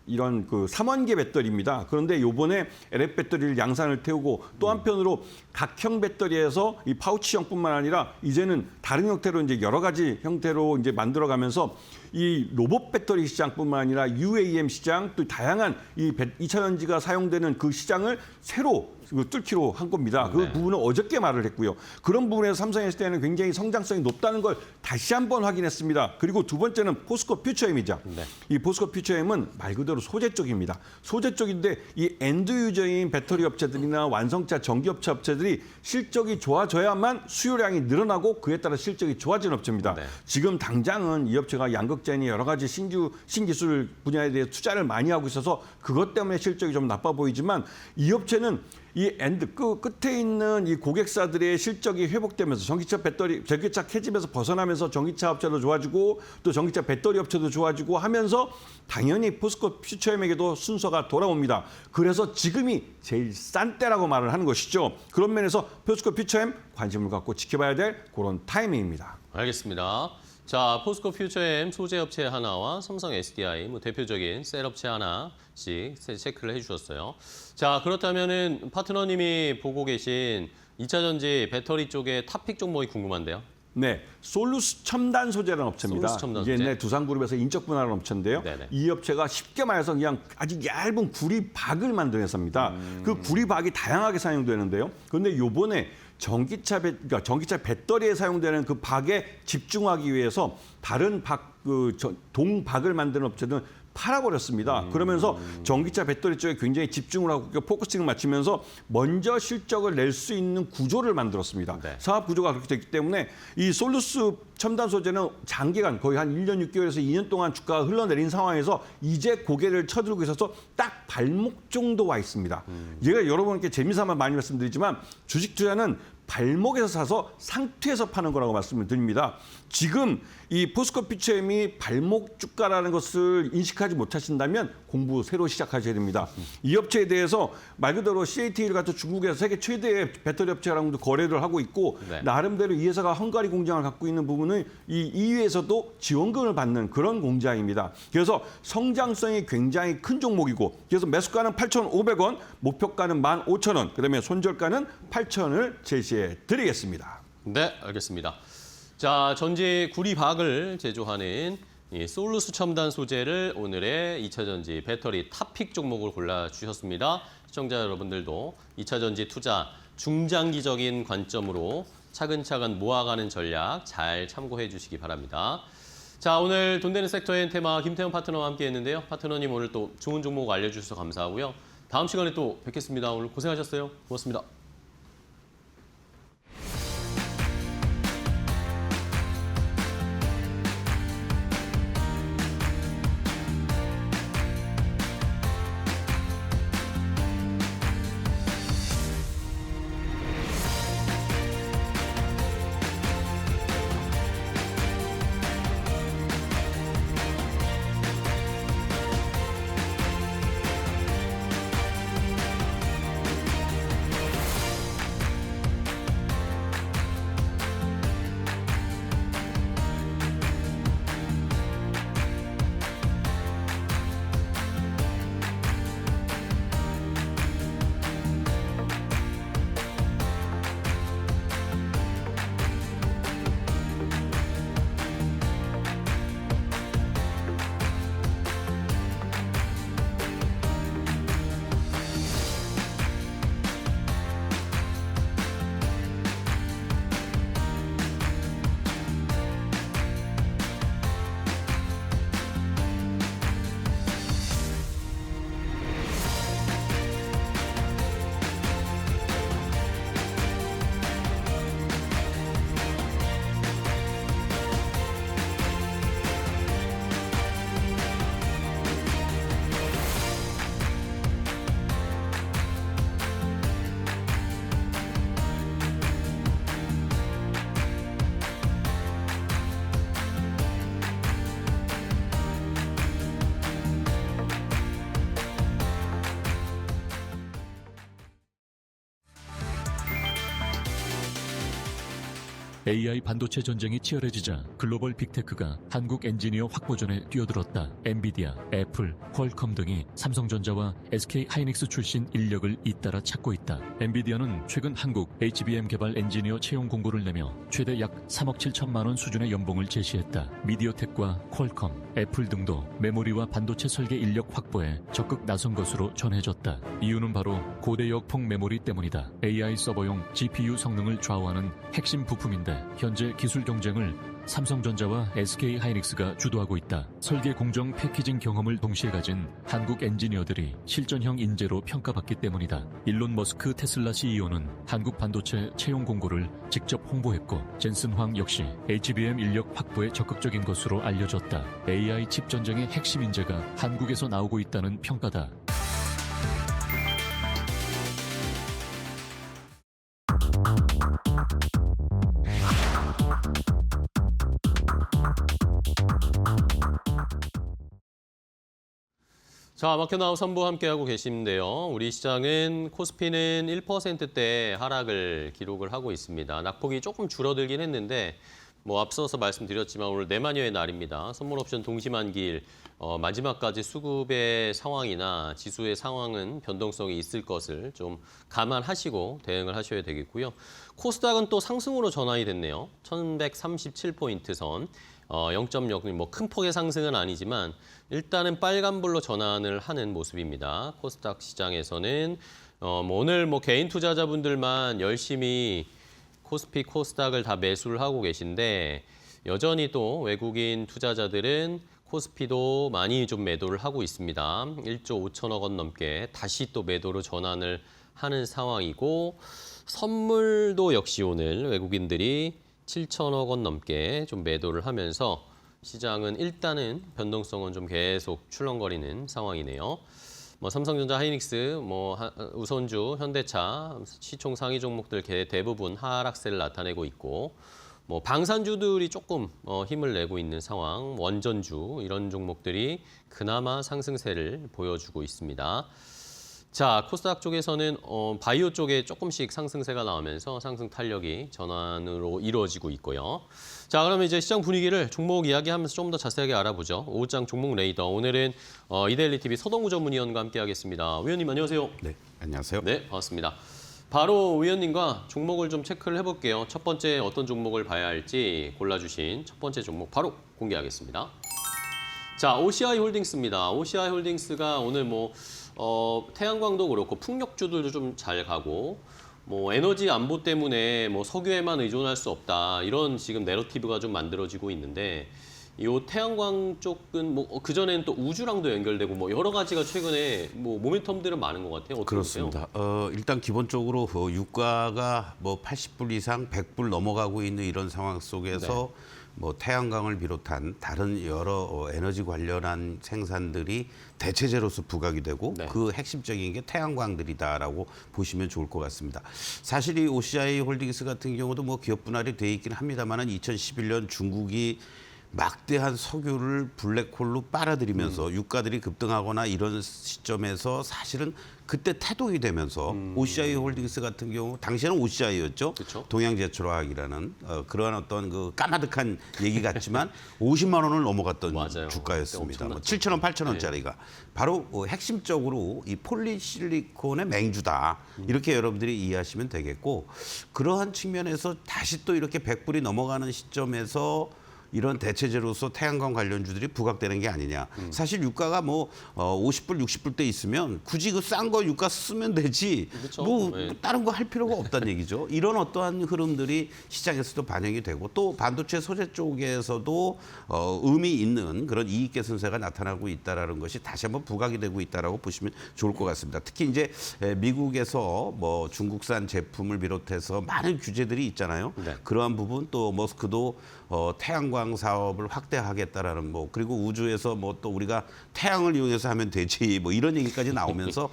이런 그 3원계 배터리입니다. 그런데 요번에 LF 배터리를 양산을 태우고 또 한편으로 각형 배터리에서 이 파우치형뿐만 아니라 이제는 다른 형태로 이제 여러 가지 형태로 이제 만들어가면서 이 로봇 배터리 시장뿐만 아니라 UAM 시장 또 다양한 이 2차 전지가 사용되는 그 시장을 새로 뚫기로 한 겁니다. 그 네. 부분은 어저께 말을 했고요. 그런 부분에서 삼성 SDI는 굉장히 성장성이 높다는 걸 다시 한번 확인했습니다. 그리고 두 번째는 포스코 퓨처엠이죠. 네. 이 포스코 퓨처엠은 말 그대로 소재 쪽입니다. 소재 쪽인데 이 엔드 유저인 배터리 업체들이나 완성차 전기업체 업체들이 실적이 좋아져야만 수요량이 늘어나고 그에 따라 실적이 좋아지는 업체입니다. 네. 지금 당장은 이 업체가 양극재니 여러 가지 신기술 분야에 대해 투자를 많이 하고 있어서 그것 때문에 실적이 좀 나빠 보이지만 이 업체는 이 엔드 끝에 있는 이 고객사들의 실적이 회복되면서 전기차 캐집에서 벗어나면서 전기차 업체도 좋아지고 또 전기차 배터리 업체도 좋아지고 하면서 당연히 포스코 퓨처엠에게도 순서가 돌아옵니다. 그래서 지금이 제일 싼 때라고 말을 하는 것이죠. 그런 면에서 포스코 퓨처엠 관심을 갖고 지켜봐야 될 그런 타이밍입니다. 알겠습니다. 자, 포스코 퓨처엠 소재 업체 하나와 삼성 SDI 대표적인 셀 업체 하나씩 체크를 해주셨어요. 자, 그렇다면은 파트너님이 보고 계신 2차 전지 배터리 쪽의 탑픽 종목이 궁금한데요. 네, 솔루스 첨단 소재라는 업체입니다. 솔루스 첨단 이게 소재. 옛날 두산그룹에서 인적 분할하는 업체인데요. 네네. 이 업체가 쉽게 말해서 그냥 아주 얇은 구리박을 만드는 회사입니다. 그 구리박이 다양하게 사용되는데요. 그런데 요번에 전기차 배터리에 사용되는 그 박에 집중하기 위해서 다른 동박을 만드는 업체들은 팔아버렸습니다. 그러면서 전기차 배터리 쪽에 굉장히 집중을 하고 포커싱을 맞추면서 먼저 실적을 낼 수 있는 구조를 만들었습니다. 네. 사업 구조가 그렇게 됐기 때문에 이 솔루스 첨단 소재는 장기간 거의 한 1년 6개월에서 2년 동안 주가가 흘러내린 상황에서 이제 고개를 쳐들고 있어서 딱 발목 정도 와 있습니다. 제가 여러분께 재미삼아 많이 말씀드리지만 주식 투자는 발목에서 사서 상투에서 파는 거라고 말씀을 드립니다. 지금 이 포스코 퓨처엠이 발목 주가라는 것을 인식하지 못하신다면 공부 새로 시작하셔야 됩니다. 이 업체에 대해서 말 그대로 CATL 같은 중국에서 세계 최대의 배터리 업체랑도 거래를 하고 있고 네. 나름대로 이 회사가 헝가리 공장을 갖고 있는 부분은 이 EU에서도 지원금을 받는 그런 공장입니다. 그래서 성장성이 굉장히 큰 종목이고 그래서 매수가는 8,500원, 목표가는 15,000원, 그다음에 손절가는 8,000원을 제시해 드리겠습니다. 네, 알겠습니다. 자, 전지 구리박을 제조하는 이 솔루스 첨단 소재를 오늘의 2차 전지 배터리 탑픽 종목을 골라주셨습니다. 시청자 여러분들도 2차 전지 투자 중장기적인 관점으로 차근차근 모아가는 전략 잘 참고해 주시기 바랍니다. 자, 오늘 돈 되는 섹터의 테마 김태형 파트너와 함께 했는데요. 파트너님 오늘 또 좋은 종목 알려주셔서 감사하고요. 다음 시간에 또 뵙겠습니다. 오늘 고생하셨어요. 고맙습니다. AI 반도체 전쟁이 치열해지자 글로벌 빅테크가 한국 엔지니어 확보전에 뛰어들었다. 엔비디아, 애플, 퀄컴 등이 삼성전자와 SK 하이닉스 출신 인력을 잇따라 찾고 있다. 엔비디아는 최근 한국 HBM 개발 엔지니어 채용 공고를 내며 최대 약 3억 7천만 원 수준의 연봉을 제시했다. 미디어텍과 퀄컴, 애플 등도 메모리와 반도체 설계 인력 확보에 적극 나선 것으로 전해졌다. 이유는 바로 고대역폭 메모리 때문이다. AI 서버용 GPU 성능을 좌우하는 핵심 부품인데 현재 기술 경쟁을 삼성전자와 SK 하이닉스가 주도하고 있다. 설계 공정 패키징 경험을 동시에 가진 한국 엔지니어들이 실전형 인재로 평가받기 때문이다. 일론 머스크 테슬라 CEO는 한국 반도체 채용 공고를 직접 홍보했고 젠슨 황 역시 HBM 인력 확보에 적극적인 것으로 알려졌다. AI 칩 전쟁의 핵심 인재가 한국에서 나오고 있다는 평가다. 자, 마켓나우 3부 함께하고 계시는데요. 우리 시장은 코스피는 1%대 하락을 기록을 하고 있습니다. 낙폭이 조금 줄어들긴 했는데 뭐 앞서서 말씀드렸지만 오늘 내만여의 날입니다. 선물옵션 동시만기일 마지막까지 수급의 상황이나 지수의 상황은 변동성이 있을 것을 좀 감안하시고 대응을 하셔야 되겠고요. 코스닥은 또 상승으로 전환이 됐네요. 1137포인트 선. 0.0, 뭐 큰 폭의 상승은 아니지만 일단은 빨간불로 전환을 하는 모습입니다. 코스닥 시장에서는 오늘 뭐 개인 투자자분들만 열심히 코스피, 코스닥을 다 매수를 하고 계신데 여전히 또 외국인 투자자들은 코스피도 많이 좀 매도를 하고 있습니다. 1조 5천억 원 넘게 다시 또 매도로 전환을 하는 상황이고 선물도 역시 오늘 외국인들이 7천억 원 넘게 좀 매도를 하면서 시장은 일단은 변동성은 좀 계속 출렁거리는 상황이네요. 뭐 삼성전자, 하이닉스, 뭐 우선주, 현대차, 시총 상위 종목들 대부분 하락세를 나타내고 있고 뭐 방산주들이 조금 힘을 내고 있는 상황, 원전주 이런 종목들이 그나마 상승세를 보여주고 있습니다. 자, 코스닥 쪽에서는 바이오 쪽에 조금씩 상승세가 나오면서 상승 탄력이 전환으로 이루어지고 있고요. 자, 그러면 이제 시장 분위기를 종목 이야기하면서 좀 더 자세하게 알아보죠. 오후장 종목 레이더. 오늘은 이데일리 TV 서동구 전문위원과 함께하겠습니다. 위원님 안녕하세요. 네, 안녕하세요. 네, 반갑습니다. 바로 위원님과 종목을 좀 체크를 해볼게요. 첫 번째 어떤 종목을 봐야 할지 골라주신 첫 번째 종목 바로 공개하겠습니다. 자, OCI 홀딩스입니다. OCI 홀딩스가 오늘 뭐 태양광도 그렇고 풍력주들도 좀 잘 가고 뭐 에너지 안보 때문에 뭐 석유에만 의존할 수 없다 이런 지금 내러티브가 좀 만들어지고 있는데 이 태양광 쪽은 뭐 그전에는 또 우주랑도 연결되고 뭐 여러 가지가 최근에 뭐 모멘텀들은 많은 것 같아요. 어떻게 보세요? 그렇습니다. 일단 기본적으로 유가가 뭐 80불 이상 100불 넘어가고 있는 이런 상황 속에서 뭐 태양광을 비롯한 다른 여러 에너지 관련한 생산들이 대체재로서 부각이 되고 그 핵심적인 게 태양광들이다라고 보시면 좋을 것 같습니다. 사실 이 OCI 홀딩스 같은 경우도 뭐 기업 분할이 돼 있긴 합니다만은 2011년 중국이 막대한 석유를 블랙홀로 빨아들이면서 유가들이 급등하거나 이런 시점에서 사실은 그때 태동이 되면서 OCI 홀딩스 같은 경우 당시에는 OCI였죠. 그쵸? 동양제철화학이라는 그러한 어떤 그 까마득한 얘기 같지만 50만 원을 넘어갔던 맞아요. 주가였습니다. 뭐 엄청났죠. 7천 원, 8천 원짜리가 바로 핵심적으로 이 폴리실리콘의 맹주다. 이렇게 여러분들이 이해하시면 되겠고 그러한 측면에서 다시 또 이렇게 100불이 넘어가는 시점에서 이런 대체재로서 태양광 관련주들이 부각되는 게 아니냐. 사실 유가가 뭐 50불, 60불대 있으면 굳이 그 싼 거 유가 쓰면 되지. 그렇죠. 뭐 네. 다른 거 할 필요가 없다는 얘기죠. 이런 어떠한 흐름들이 시장에서도 반영이 되고 또 반도체 소재 쪽에서도 의미 있는 그런 이익 개선세가 나타나고 있다라는 것이 다시 한번 부각이 되고 있다라고 보시면 좋을 것 같습니다. 특히 이제 미국에서 뭐 중국산 제품을 비롯해서 많은 규제들이 있잖아요. 네. 그러한 부분 또 머스크도 태양광 사업을 확대하겠다라는 뭐 그리고 우주에서 뭐 또 우리가 태양을 이용해서 하면 되지 뭐 이런 얘기까지 나오면서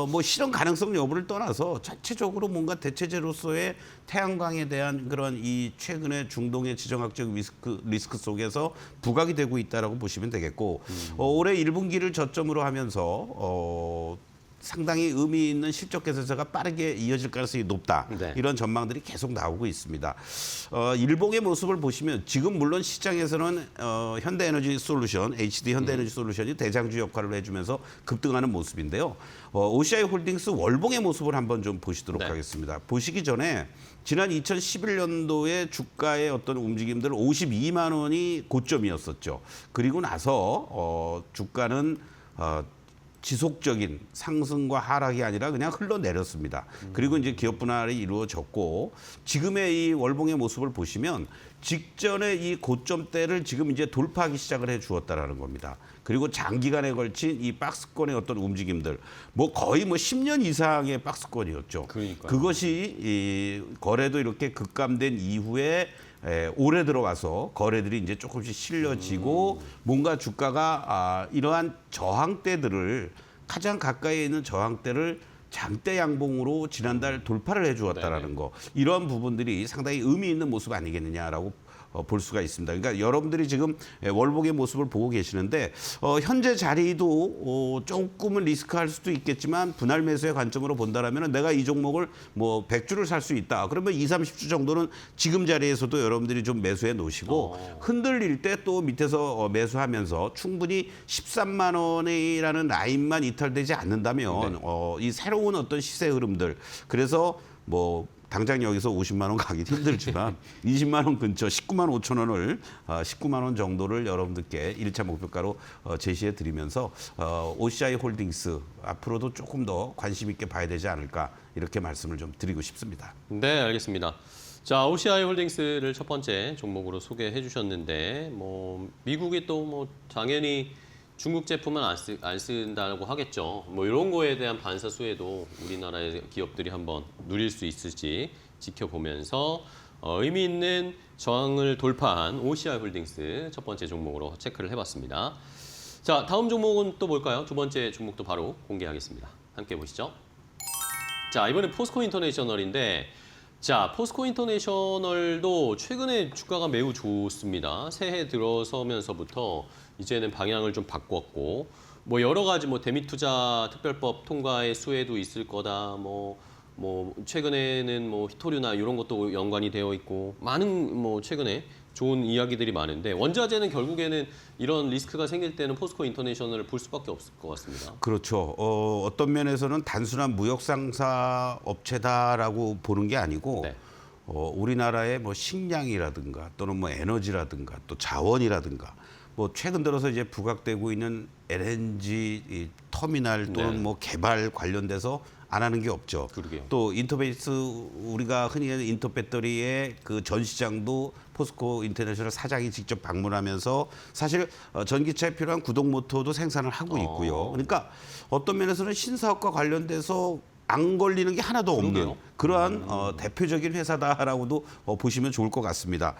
뭐 실현 가능성 여부를 떠나서 자체적으로 뭔가 대체제로서의 태양광에 대한 그런 이 최근의 중동의 지정학적 리스크 속에서 부각이 되고 있다라고 보시면 되겠고 올해 1분기를 저점으로 하면서 상당히 의미 있는 실적 개선세가 빠르게 이어질 가능성이 높다. 네. 이런 전망들이 계속 나오고 있습니다. 일봉의 모습을 보시면 지금 물론 시장에서는 현대에너지솔루션, HD 현대에너지솔루션이 대장주 역할을 해주면서 급등하는 모습인데요. OCI 홀딩스 월봉의 모습을 한번 좀 보시도록 네. 하겠습니다. 보시기 전에 지난 2011년도에 주가의 어떤 움직임들 52만 원이 고점이었었죠. 그리고 나서 주가는 지속적인 상승과 하락이 아니라 그냥 흘러내렸습니다. 그리고 이제 기업 분할이 이루어졌고 지금의 이 월봉의 모습을 보시면 직전의 이 고점대를 지금 이제 돌파하기 시작을 해 주었다라는 겁니다. 그리고 장기간에 걸친 이 박스권의 어떤 움직임들, 뭐 거의 뭐 10년 이상의 박스권이었죠. 그러니까요. 그것이 이 거래도 이렇게 급감된 이후에 올해 들어와서 거래들이 이제 조금씩 실려지고 뭔가 주가가 이러한 저항대들을 가장 가까이에 있는 저항대를 장대 양봉으로 지난달 돌파를 해주었다라는 거, 이런 부분들이 상당히 의미 있는 모습 아니겠느냐라고 볼 수가 있습니다. 그러니까 여러분들이 지금 월봉의 모습을 보고 계시는데 현재 자리도 조금은 리스크할 수도 있겠지만 분할 매수의 관점으로 본다라면 내가 이 종목을 뭐 100주를 살 수 있다. 그러면 2, 30주 정도는 지금 자리에서도 여러분들이 좀 매수해 놓으시고 흔들릴 때 또 밑에서 매수하면서 충분히 13만 원이라는 라인만 이탈되지 않는다면 이 새로운 어떤 시세 흐름들, 그래서 뭐 당장 여기서 50만 원 가기 힘들지만 20만 원 근처 19만 5천 원을 19만 원 정도를 여러분들께 1차 목표가로 제시해 드리면서 OCI 홀딩스 앞으로도 조금 더 관심 있게 봐야 되지 않을까, 이렇게 말씀을 좀 드리고 싶습니다. 네, 알겠습니다. 자, OCI 홀딩스를 첫 번째 종목으로 소개해 주셨는데 뭐 미국이 또 뭐 당연히 중국 제품은 안 쓴다고 하겠죠. 뭐 이런 거에 대한 반사 수혜도 우리나라의 기업들이 한번 누릴 수 있을지 지켜보면서 의미 있는 저항을 돌파한 OCI 홀딩스 첫 번째 종목으로 체크를 해봤습니다. 자, 다음 종목은 또 뭘까요? 두 번째 종목도 바로 공개하겠습니다. 함께 보시죠. 자, 이번엔 포스코 인터내셔널인데, 자, 포스코 인터내셔널도 최근에 주가가 매우 좋습니다. 새해 들어서면서부터 이제는 방향을 좀 바꿨고, 뭐 여러 가지 뭐 대미투자 특별법 통과의 수혜도 있을 거다. 뭐 최근에는 뭐 히토류나 이런 것도 연관이 되어 있고, 많은 뭐 최근에 좋은 이야기들이 많은데, 원자재는 결국에는 이런 리스크가 생길 때는 포스코 인터내셔널을 볼 수밖에 없을 것 같습니다. 그렇죠. 어떤 면에서는 단순한 무역 상사 업체다라고 보는 게 아니고 네. 우리나라의 뭐 식량이라든가 또는 뭐 에너지라든가 또 자원이라든가 뭐 최근 들어서 이제 부각되고 있는 LNG 이 터미널 또는 네. 뭐 개발 관련돼서 안 하는 게 없죠. 그러게요. 또 인터베이스, 우리가 흔히 하는 인터배터리의 그 전시장도 포스코 인터내셔널 사장이 직접 방문하면서 사실 전기차에 필요한 구동 모터도 생산을 하고 있고요. 그러니까 어떤 면에서는 신사업과 관련돼서 안 걸리는 게 하나도 없는 그러게요. 그러한 대표적인 회사다라고도 보시면 좋을 것 같습니다.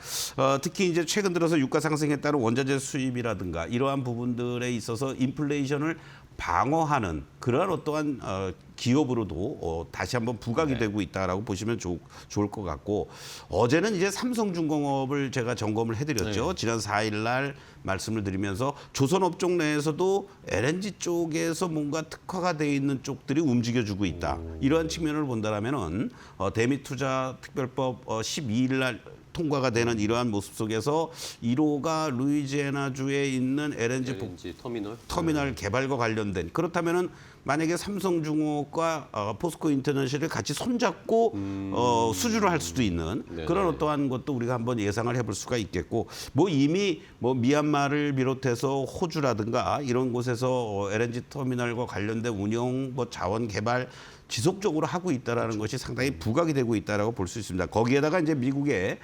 특히 이제 최근 들어서 유가 상승에 따른 원자재 수입이라든가 이러한 부분들에 있어서 인플레이션을 방어하는 그러한 어떠한 기업으로도 다시 한번 부각이 되고 있다라고 보시면 좋을 것 같고, 어제는 이제 삼성중공업을 제가 점검을 해드렸죠. 네. 지난 4일 날 말씀을 드리면서 조선업종 내에서도 LNG 쪽에서 뭔가 특화가 돼 있는 쪽들이 움직여주고 있다. 이러한 측면을 본다면은 대미투자 특별법 12일 날 통과가 되는 이러한 모습 속에서 1호가 루이지애나주에 있는 LNG 터미널 개발과 관련된, 그렇다면은 만약에 삼성중공업과 포스코 인터내셔널이 같이 손잡고 수주를 할 수도 있는 그런 어떠한 것도 우리가 한번 예상을 해볼 수가 있겠고, 뭐 이미 뭐 미얀마를 비롯해서 호주라든가 이런 곳에서 LNG 터미널과 관련된 운영, 뭐 자원 개발 지속적으로 하고 있다라는 것이 상당히 부각이 되고 있다라고 볼 수 있습니다. 거기에다가 이제 미국의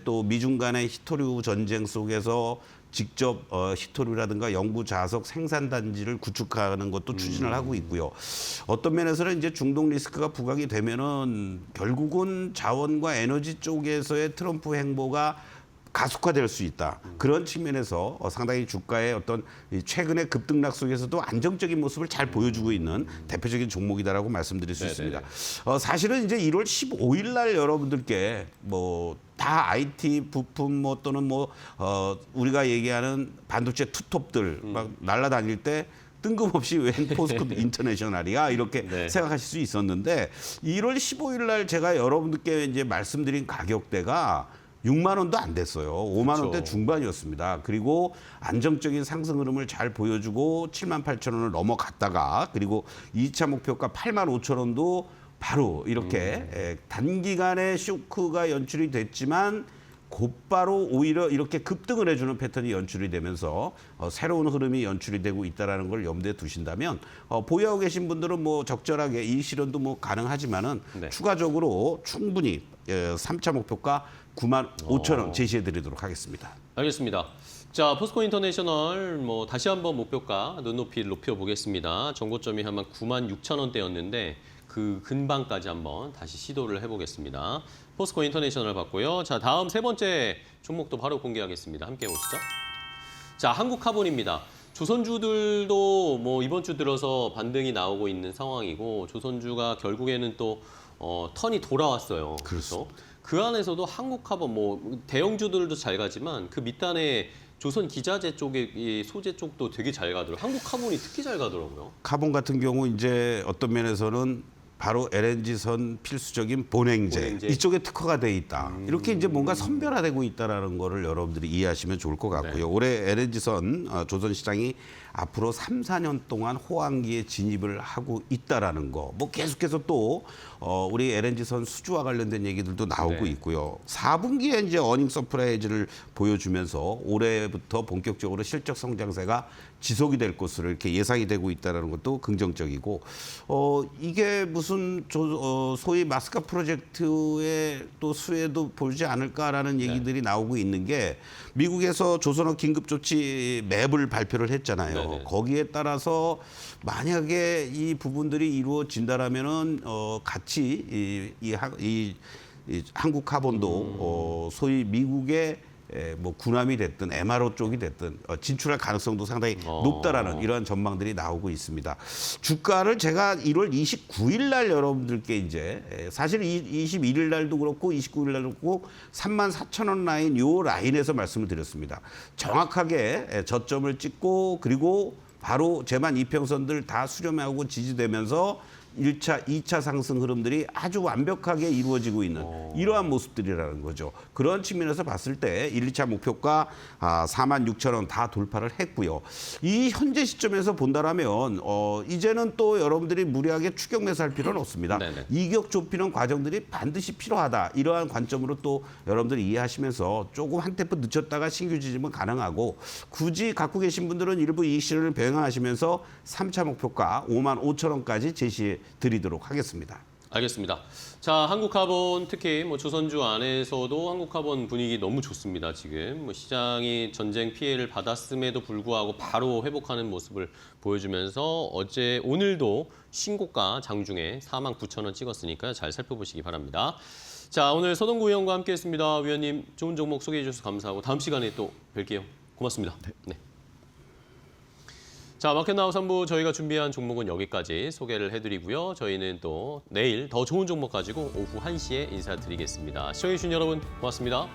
또 미중 간의 히토류 전쟁 속에서 직접 히토류라든가 영구 자석 생산 단지를 구축하는 것도 추진을 하고 있고요. 어떤 면에서는 이제 중동 리스크가 부각이 되면은 결국은 자원과 에너지 쪽에서의 트럼프 행보가 가속화될 수 있다. 그런 측면에서 상당히 주가의 어떤 최근의 급등락 속에서도 안정적인 모습을 잘 보여주고 있는 대표적인 종목이다라고 말씀드릴 수 있습니다. 사실은 이제 1월 15일 날 여러분들께 뭐 다 IT 부품 뭐 또는 뭐 우리가 얘기하는 반도체 투톱들 막 날아다닐 때 뜬금없이 웬 포스코 인터내셔널이야 이렇게 네. 생각하실 수 있었는데 1월 15일 날 제가 여러분들께 이제 말씀드린 가격대가 6만 원도 안 됐어요. 5만 원대 그렇죠. 중반이었습니다. 그리고 안정적인 상승 흐름을 잘 보여주고 7만 8천 원을 넘어갔다가 그리고 2차 목표가 8만 5천 원도 바로 이렇게 단기간에 쇼크가 연출이 됐지만 곧바로 오히려 이렇게 급등을 해주는 패턴이 연출이 되면서 새로운 흐름이 연출이 되고 있다는 걸 염두에 두신다면 보유하고 계신 분들은 뭐 적절하게 이익 실현도 뭐 가능하지만은 네. 추가적으로 충분히 3차 목표가 9만 5천 원 제시해드리도록 하겠습니다. 알겠습니다. 자, 포스코 인터내셔널 뭐 다시 한번 목표가 눈높이를 높여보겠습니다. 정고점이 한 9만 6천 원대였는데 그 근방까지 한번 다시 시도를 해보겠습니다. 포스코 인터내셔널 봤고요. 자, 다음 세 번째 종목도 바로 공개하겠습니다. 함께 보시죠. 자, 한국카본입니다. 조선주들도 뭐 이번 주 들어서 반등이 나오고 있는 상황이고 조선주가 결국에는 또 턴이 돌아왔어요. 그래서 그 안에서도 한국카본 뭐 대형주들도 잘 가지만 그 밑단에 조선 기자재 쪽의 이 소재 쪽도 되게 잘 가더라고요. 한국카본이 특히 잘 가더라고요. 카본 같은 경우 이제 어떤 면에서는 바로 LNG선 필수적인 본행제 본행제. 이쪽에 특화가 돼 있다. 이렇게 이제 뭔가 선별화되고 있다라는 거를 여러분들이 이해하시면 좋을 것 같고요. 올해 LNG선 조선 시장이 앞으로 3, 4년 동안 호황기에 진입을 하고 있다라는 거. 뭐 계속해서 또 우리 LNG선 수주와 관련된 얘기들도 나오고 네. 있고요. 4분기에 이제 어닝 서프라이즈를 보여주면서 올해부터 본격적으로 실적 성장세가 지속이 될 것으로 이렇게 예상이 되고 있다는 것도 긍정적이고 이게 무슨 소위 마스카 프로젝트의 또 수혜도 보지 않을까라는 얘기들이 나오고 있는 게 미국에서 조선업 긴급조치 맵을 발표를 했잖아요. 네네. 거기에 따라서 만약에 이 부분들이 이루어진다라면은 같이 이 한국 카본도 소위 미국의 뭐 군함이 됐든 MRO 쪽이 됐든 진출할 가능성도 상당히 높다라는 이러한 전망들이 나오고 있습니다. 주가를 제가 1월 29일 날 여러분들께 이제 사실 21일 날도 그렇고 29일 날도 그렇고 34,000원 라인 요 라인에서 말씀을 드렸습니다. 정확하게 저점을 찍고 그리고 바로 제만 이평선들 다 수렴하고 지지되면서 1차, 2차 상승 흐름들이 아주 완벽하게 이루어지고 있는 이러한 모습들이라는 거죠. 그런 측면에서 봤을 때 1, 2차 목표가 4만 6천 원 다 돌파를 했고요. 이 현재 시점에서 본다라면 이제는 또 여러분들이 무리하게 추격 매수할 필요는 없습니다. 네네. 이격 좁히는 과정들이 반드시 필요하다. 이러한 관점으로 또 여러분들이 이해하시면서 조금 한 템포 늦췄다가 신규 지짐은 가능하고 굳이 갖고 계신 분들은 일부 이익 실현을 병행하시면서 3차 목표가 5만 5천 원까지 제시해 드리도록 하겠습니다. 알겠습니다. 자, 한국카본 특히 뭐 조선주 안에서도 한국카본 분위기 너무 좋습니다. 지금 뭐 시장이 전쟁 피해를 받았음에도 불구하고 바로 회복하는 모습을 보여주면서 오늘도 신고가 장중에 49,000원 찍었으니까 잘 살펴보시기 바랍니다. 자, 오늘 서동구 위원과 함께했습니다. 위원님 좋은 종목 소개해 주셔서 감사하고 다음 시간에 또 뵐게요. 고맙습니다. 네. 자, 마켓나우 3부 저희가 준비한 종목은 여기까지 소개를 해드리고요. 저희는 또 내일 더 좋은 종목 가지고 오후 1시에 인사드리겠습니다. 시청해주신 여러분 고맙습니다.